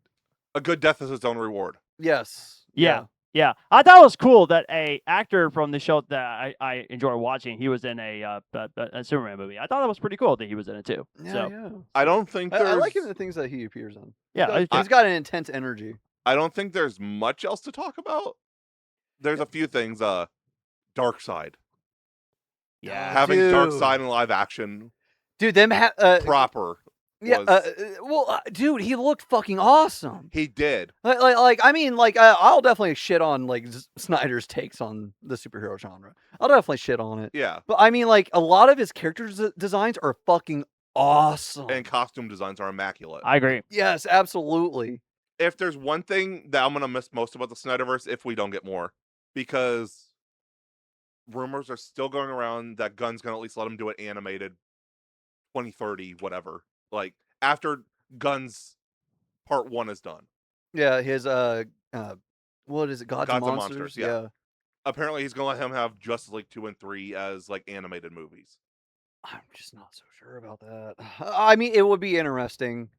A good death is its own reward. Yes. Yeah. I thought it was cool that a actor from the show that I enjoy watching, he was in a Superman movie. I thought that was pretty cool that he was in it too. Yeah, So yeah. I don't think I there's. like him in the things that he appears in. yeah, He's got an intense energy. I don't think there's much else to talk about. There's a few things. Dark Side. yeah. Having Dark dude. Side in live action Dude, them proper. yeah, was- dude, he looked fucking awesome. He did. I'll definitely shit on like Snyder's takes on the superhero genre. I'll definitely shit on it. Yeah. But I mean, like a lot of his character designs are fucking awesome. And costume designs are immaculate. I agree. Yes, absolutely. If there's one thing that I'm gonna miss most about the Snyderverse, if we don't get more, because rumors are still going around that Gunn's gonna at least let him do it animated 2030, whatever. Like after Gunn's part 1 is done. Yeah, his what is it? Gods and Monsters? yeah. Apparently he's gonna let him have Justice League 2 and 3 as like animated movies. I'm just not so sure about that. I mean, it would be interesting,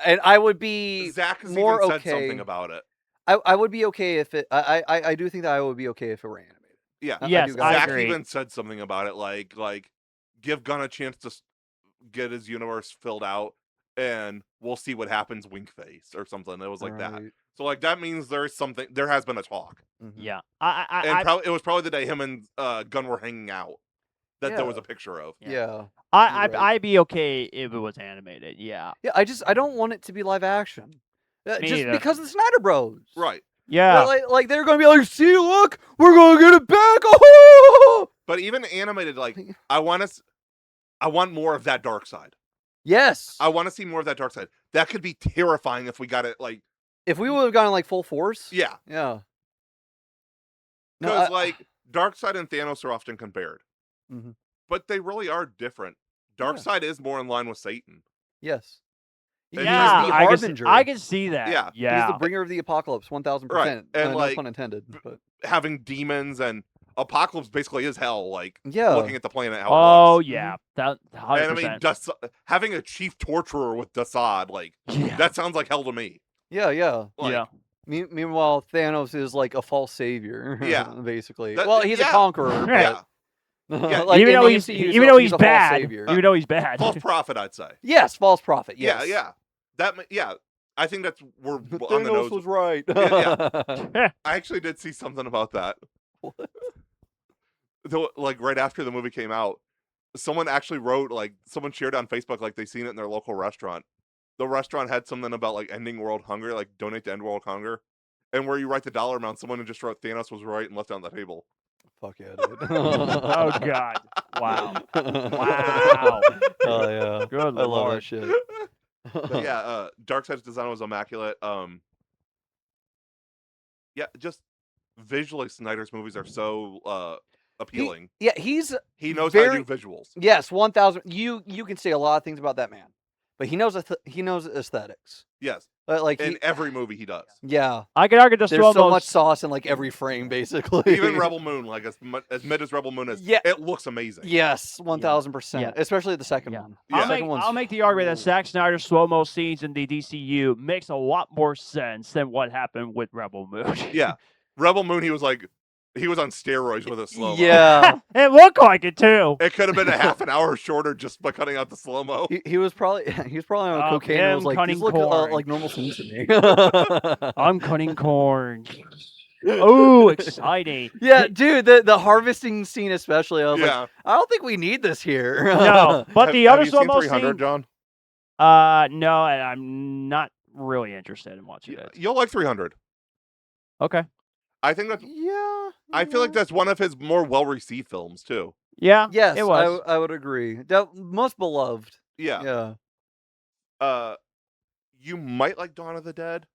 and I would be Zach has more even said okay. something about it. I would be okay if it. I do think that I would be okay if it were animated. Yeah. Yes, do I Zach agree. even said something about it, like give Gunn a chance to get his universe filled out, and we'll see what happens. Wink face or something. It was like that. Right. So like that means there's something. There has been a talk, Mhm. Yeah, and it was probably the day him and Gunn were hanging out that there was Yeah. a picture of. Yeah. I'd right. be okay if it was animated. Yeah, Yeah. I don't want it to be live action. Me Just neither. because of the Snyder Bros. Right. yeah. Like they're gonna be like, see, look, we're gonna get it back. Oh! But even animated, like I want more of that dark side. Yes. I want to see more of that dark side. That could be terrifying if we got it like If we would have gone like full force. yeah. Yeah. No, Because like Darkseid and Thanos are often compared, Mhm. but they really are different. Darkseid is more in line with Satan. Yes. He's Yeah, the I harbinger. can see that. Yeah. Yeah. He's the bringer of the apocalypse, 1000%. Right. And no like pun intended. But having demons and Apocalypse basically is hell. Like yeah. looking at the planet, how it Oh looks. yeah, that 100%. And I mean, having a chief torturer with Desaad, like yeah. that sounds like hell to me. Yeah. Yeah. Like, yeah. Meanwhile, Thanos is like a false savior. Yeah. basically. That- well, he's a yeah. conqueror. Yeah. But, Yeah. even in though the he's MCU, even though he's a false bad. savior. Even though he's bad. False prophet, I'd say. Yes, false prophet. Yes. Yeah. Yeah. I think that's we're on the Thanos nose. was right. I actually did see something about that. What? Like right after the movie came out, someone actually wrote, like someone shared on Facebook, like they seen it in their local restaurant. The restaurant had something about like ending world hunger, like donate to end world hunger, and where you write the dollar amount, someone just wrote Thanos was right and left it on the table. Fuck yeah, dude. Oh god. Wow. Wow. Oh yeah. Good I love lord. that shit. But yeah, Darkseid's design was immaculate. Yeah, just visually, Snyder's movies are so appealing. He knows how very- to do visuals. Yes, 1000. You can say a lot of things about that man, but he knows aesthetics. Yes, Like in every movie he does. yeah, I could argue the there's so slow-mo much sauce in like every frame, basically. Even Rebel Moon, like as mid as Rebel Moon is, Yeah. it looks amazing. Yes, 1000%. Yeah. Especially the second Yeah. one. Yeah. I'll make the argument that Zack Snyder's slow-mo scenes in the DCU makes a lot more sense than what happened with Rebel Moon. Yeah, Rebel Moon, he was on steroids with a slow mo. Yeah, It looked like it too. It could have been a half an hour shorter just by cutting out the slow mo. he was probably on Oh, cocaine. And him was like, cutting these look corn. like normal scenes to me. I'm cutting corn. Oh, exciting. Yeah, dude, the harvesting scene especially. I was like, Yeah. I don't think we need this here. No, but the Have other you seen slow-mo 300, scene. John? No, and I'm not really interested in watching it. You'll like 300. Okay. I think that's. Yeah. I feel like that's one of his more well-received films too. Yeah. Yes, it was. I would agree. Most beloved. Yeah. Yeah. You might like Dawn of the Dead,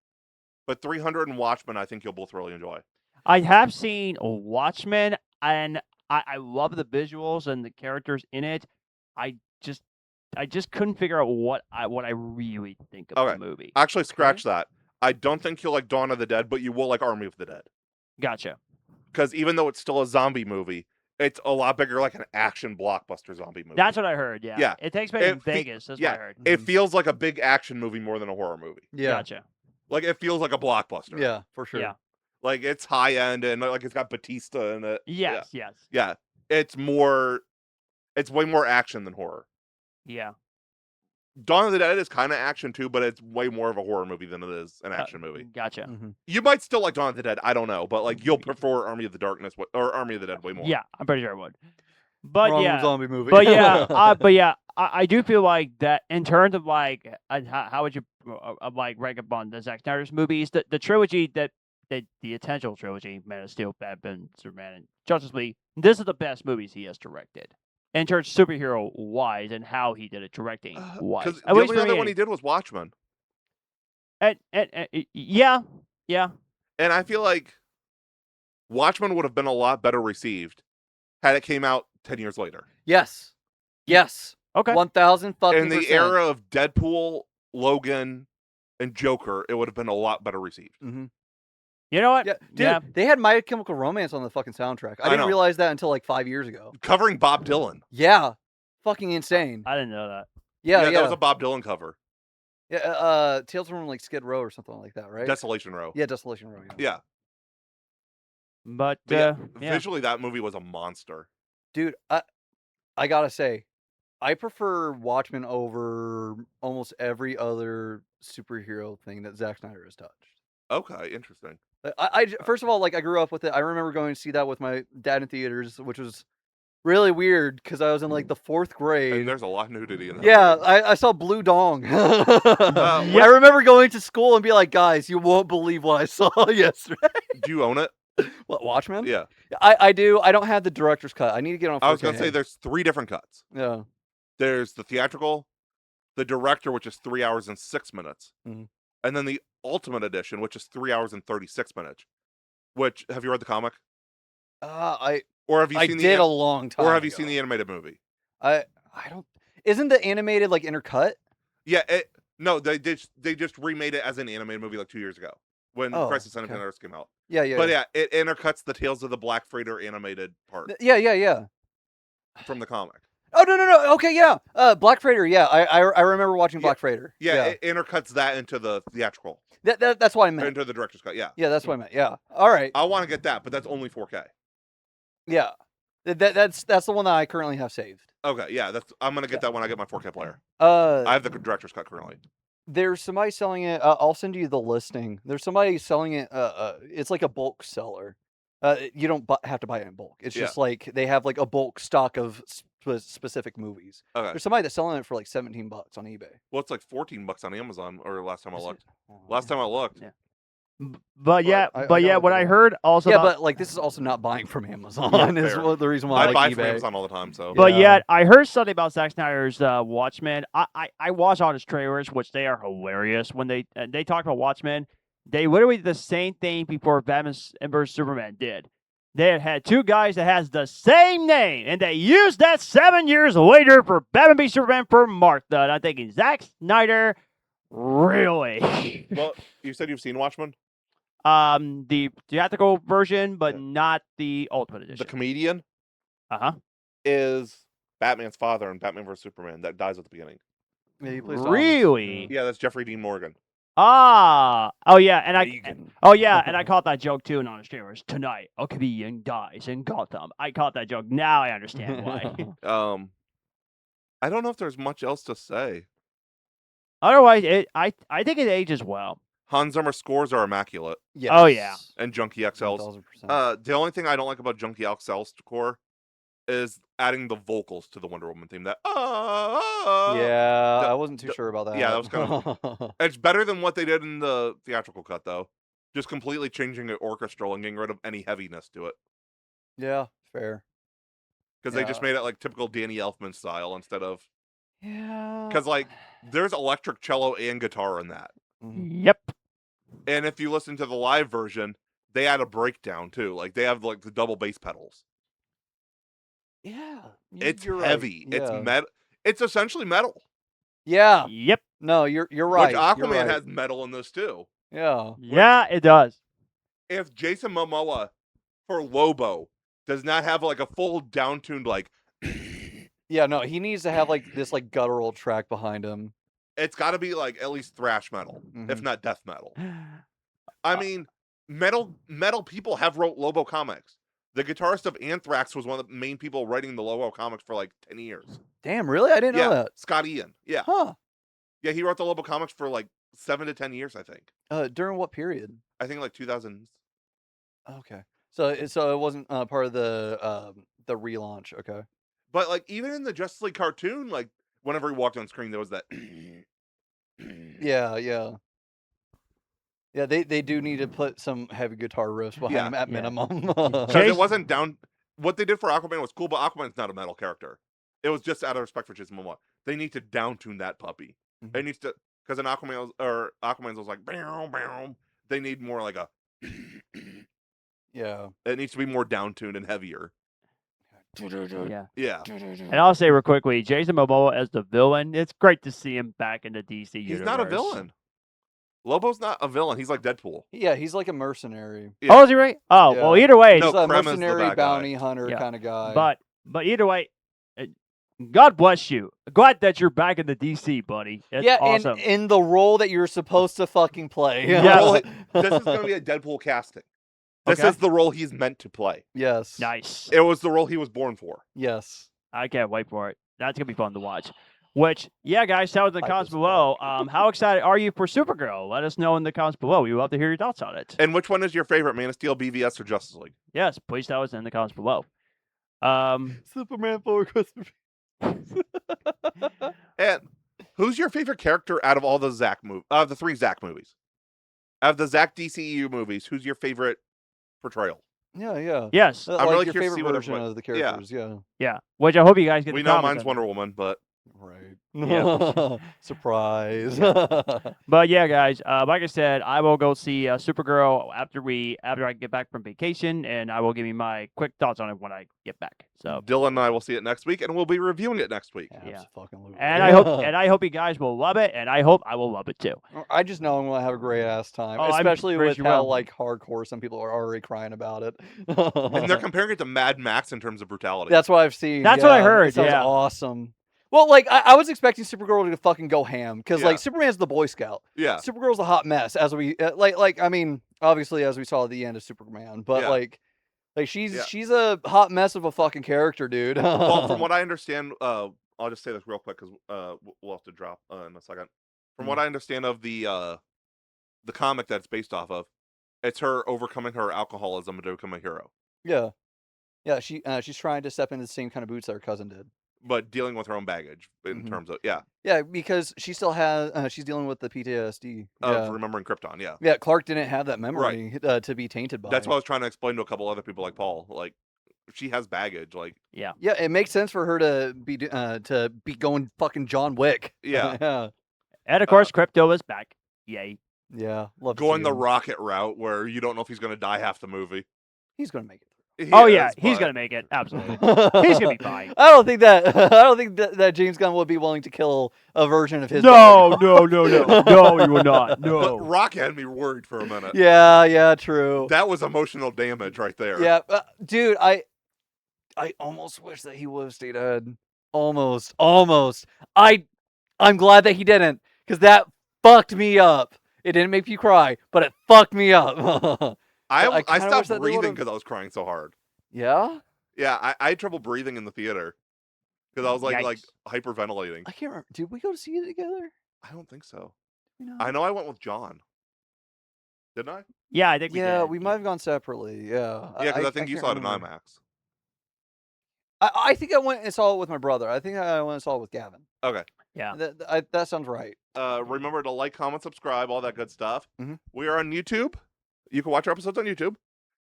but 300 and Watchmen, I think you'll both really enjoy. I have seen Watchmen, and I love the visuals and the characters in it. I just couldn't figure out what I really think of Okay. the movie. Actually, scratch that. I don't think you'll like Dawn of the Dead, but you will like Army of the Dead. Gotcha. Because even though it's still a zombie movie, it's a lot bigger, like an action blockbuster zombie movie. That's what I heard. Yeah. Yeah. It takes place in Vegas. That's what I heard. It feels like a big action movie more than a horror movie. Yeah. Gotcha. Like it feels like a blockbuster. Yeah, for sure. Yeah. Like it's high end and like it's got Batista in it. Yes. Yes. Yeah. It's way more action than horror. Yeah. Dawn of the Dead is kind of action too, but it's way more of a horror movie than it is an action movie. Gotcha. Mhm. You might still like Dawn of the Dead, I don't know, but like you'll prefer Army of the Darkness or Army of the Dead way more. Yeah, I'm pretty sure I would. But Wrong yeah, zombie movie. but yeah, I do feel like that in terms of like how would you like rank up on the Zack Snyder's movies, the trilogy the essential trilogy, Man of Steel, Batman, Superman, and Justice League. This is the best movies he has directed in terms of superhero wise and how he did it directing wise. Because At the least only for other me. one he did was Watchmen. Yeah. And I feel like Watchmen would have been a lot better received had it came out 10 years later. Yes. Okay. 1000 fucking In the era of Deadpool, Logan, and Joker, it would have been a lot better received. Mm-hmm. You know what? Yeah, dude, they had My Chemical Romance on the fucking soundtrack. I didn't know. realize that until like 5 years ago. Covering Bob Dylan. Yeah. fucking insane. I didn't know that. Yeah. That was a Bob Dylan cover. Yeah, Tales from like Skid Row or something like that, right? Desolation Row. Yeah, Desolation Row. Yeah. But Visually, that movie was a monster. Dude, I gotta say, I prefer Watchmen over almost every other superhero thing that Zack Snyder has touched. Okay, interesting. First of all, like I grew up with it. I remember going to see that with my dad in theaters, which was really weird because I was in like the 4th grade. And there's a lot of nudity in that. Yeah, I saw Blue Dong. I remember going to school and be like, guys, you won't believe what I saw yesterday. Do you own it? What, Watchmen? Yeah. I do. I don't have the director's cut. I need to get on 4K. I was going to say there's 3 different cuts. Yeah. There's the theatrical, the director, which is 3 hours and 6 minutes, Mhm. and then the Ultimate Edition, which is 3 hours and 36 minutes. Which, have you read the comic? Or have you seen a long time Or have you ago. seen the animated movie? I don't. Isn't the animated like intercut? Yeah, no, they just remade it as an animated movie like 2 years ago when Crisis on Infinite Earths came out. Yeah. But yeah, it intercuts the Tales of the Black Freighter animated part Yeah. from the comic. Oh no. Okay, yeah. Black Freighter. Yeah, I remember watching Black Freighter. Yeah, it intercuts that into the theatrical. That's what I meant. Into the director's cut. Yeah. Yeah, that's what I meant. Yeah. All right. I want to get that, but that's only 4K. Yeah. That's the one that I currently have saved. Okay, yeah, I'm gonna get that when I get my 4K player. I have the director's cut currently. There's somebody selling it. I'll send you the listing. There's somebody selling it. It's like a bulk seller. You don't have to buy it in bulk. It's just like they have like a bulk stock of specific movies. Okay. There's somebody that's selling it for like $17 on eBay. Well, it's like $14 on Amazon, or last time I looked. Last time I looked. Yeah. But what I heard also. Yeah, but like this is also not buying from Amazon. Is the reason why I buy like from eBay. Amazon all the time. So. But yet, I heard something about Zack Snyder's Watchmen. I watched all his trailers, which they are hilarious. When they talk about Watchmen, they literally did the same thing before Batman vs Superman did. They had 2 guys that has the same name, and they used that 7 years later for Batman v Superman for Martha. And I'm thinking, Zack Snyder, really? Well, you said you've seen Watchmen? The theatrical version, but not the Ultimate Edition. The comedian is Batman's father in Batman vs Superman that dies at the beginning. Yeah, he plays really? Yeah, that's Jeffrey Dean Morgan. Oh yeah, and I caught that joke too in Honest Streamers tonight. A comedian dies in Gotham. I caught that joke. Now I understand why. I don't know if there's much else to say. Otherwise, I think it ages well. Hans Zimmer scores are immaculate. Yes. Oh yeah. And Junkie XL's. 1000%. The only thing I don't like about Junkie XL's score is adding the vocals to the Wonder Woman theme. That I wasn't too sure about that. Yeah, that was kind of. It's better than what they did in the theatrical cut, though. Just completely changing it orchestral and getting rid of any heaviness to it. Yeah, fair. Because they just made it like typical Danny Elfman style instead of. Yeah. Because like there's electric cello and guitar in that. Yep. And if you listen to the live version, they add a breakdown too. Like they have like the double bass pedals. Yeah. It's you're heavy. Right. It's metal. It's essentially metal. Yeah. Yep. No, you're right. Which Aquaman has metal in this too. Yeah. Yeah, it does. If Jason Momoa for Lobo does not have like a full down-tuned like Yeah, no, he needs to have like this like guttural track behind him. It's got to be like at least thrash metal, Mm-hmm. if not death metal. I mean, metal people have wrote Lobo comics. The guitarist of Anthrax was one of the main people writing the Lobo comics for like 10 years. Damn, really? I didn't know that. Scott Ian. Yeah. Huh. Yeah, he wrote the Lobo comics for like 7 to 10 years, I think. During what period? I think like 2000s. Okay. So it wasn't part of the relaunch. Okay. But like even in the Justice League cartoon, like whenever he walked on screen, there was that. Yeah. Yeah, they do need to put some heavy guitar riffs behind him at minimum. Because it wasn't down. What they did for Aquaman was cool, but Aquaman's not a metal character. It was just out of respect for Jason Momoa. They need to down tune that puppy. Mhm. It needs to, because in Aquaman's was like bow, bow. They need more like a. Yeah. It needs to be more down tuned and heavier. Yeah. Yeah. And I'll say real quickly, Jason Momoa as the villain, it's great to see him back in the DC universe. He's not a villain. Lobo's not a villain. He's like Deadpool. Yeah, he's like a mercenary. Yeah. Oh, is he right? Oh, well, either way. No, He's a Krem is the mercenary bad bounty guy. hunter kind of guy. But either way, God bless you. Glad that you're back in the DC, buddy. It's awesome. in the role that you're supposed to fucking play. Yeah. This is going to be a Deadpool casting. This Okay. is the role he's meant to play. Yes. Nice. It was the role he was born for. Yes. I can't wait for it. That's gonna be fun to watch. Which, yeah, guys, tell us in the Hype comments as below. How excited are you for Supergirl? Let us know in the comments below. We would love to hear your thoughts on it. And which one is your favorite, Man of Steel, BVS, or Justice League? Yes, please tell us in the comments below. Superman for Christmas. And who's your favorite character out of all the the 3 Zack movies? Out of the Zack DCEU movies, who's your favorite portrayal? Yeah. Yes. I'm like really your curious to favorite see what version everybody- of the characters. Yeah. Yeah. Which I hope you guys get. We the know comments mine's on Wonder Woman, but Right. Yeah. Surprise. But yeah, guys, like I said, I will go see Supergirl after I get back from vacation, and I will give you my quick thoughts on it when I get back. So, Dylan and I will see it next week, and we'll be reviewing it next week. Yeah. Absolutely. and I hope you guys will love it, and I hope I will love it too. I just know I'm gonna have a great ass time, Oh, I'm especially pretty with sure how will. like hardcore some people are already crying about it. And they're comparing it to Mad Max in terms of brutality. That's what I've seen. That's what I yeah. heard, It sounds yeah. awesome. Well, like I was expecting Supergirl to fucking go ham because Yeah. like Superman's the Boy Scout. yeah. Supergirl's a hot mess, as we I mean, obviously as we saw at the end of Superman, but Yeah. like she's a hot mess of a fucking character, dude. Well, from what I understand, I'll just say this real quick because we'll have to drop in a second. From what I understand of the comic that it's based off of, it's her overcoming her alcoholism to become a hero, yeah, she's trying to step into the same kind of boots that her cousin did. but dealing with her own baggage in Mhm. terms of Yeah, because she still has she's dealing with the PTSD. of remembering Krypton. Yeah, Yeah, Clark didn't have that memory to be tainted by. that's what I was trying to explain to a couple other people like Paul. Like, she has baggage. Like, Yeah, it makes sense for her to be going fucking John Wick. Yeah. yeah, And of course, Crypto is back. Yay! yeah. Love to going see the him. rocket route where you don't know if he's going to die half the movie. He's gonna make it. Oh yeah, is, he's but- gonna make it. Absolutely. through. He's gonna be fine. I don't think that James Gunn would be willing to kill a version of his. No, dog. no, he will not. But No. Rock had me worried for a minute. Yeah, true. That was emotional damage right there. Yeah, dude, I almost wish that he would have stayed ahead. Almost. I'm glad that he didn't, because that fucked me up. It didn't make you cry, but it fucked me up. I I kinda wish stopped that they breathing would've- because I was crying so hard. Yeah, Yeah, I had trouble breathing in the theater because I was like Yikes. hyperventilating. I can't remember. Did we go to see it together? I don't think so. You know? I know I went with John. Didn't I? Yeah, I think we Yeah, did. we might have gone separately. Yeah. Yeah, because I think you can't saw it in remember. IMAX. I think I went and saw it with my brother. I think I went and saw it with Gavin. Okay. Yeah. That sounds right. Remember to like, comment, subscribe, all that good stuff. Mhm. We are on YouTube. You can watch our episodes on YouTube.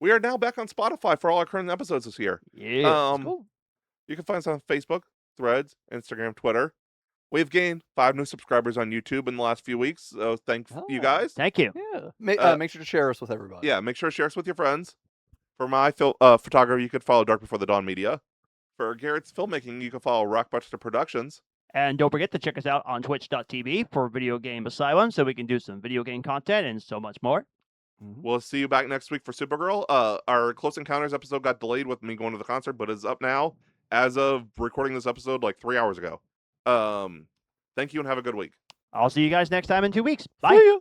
We are now back on Spotify for all our current episodes this year. Yeah. Cool. You can find us on Facebook, Threads, Instagram, Twitter. We've gained 5 new subscribers on YouTube in the last few weeks, so thanks you Oh. guys. Thank you. Yeah. Make sure to share us with everybody. Yeah, make sure to share us with your friends. For my photography, you could follow Dark Before the Dawn Media. For Garrett's filmmaking, you can follow Rockbuster Productions. And don't forget to check us out on twitch.tv for Video Game Asylum so we can do some video game content and so much more. We'll see you back next week for Supergirl. Our Close Encounters episode got delayed with me going to the concert, but is up now as of recording this episode like 3 hours ago. Thank you and have a good week. I'll see you guys next time in 2 weeks. See Bye. ya.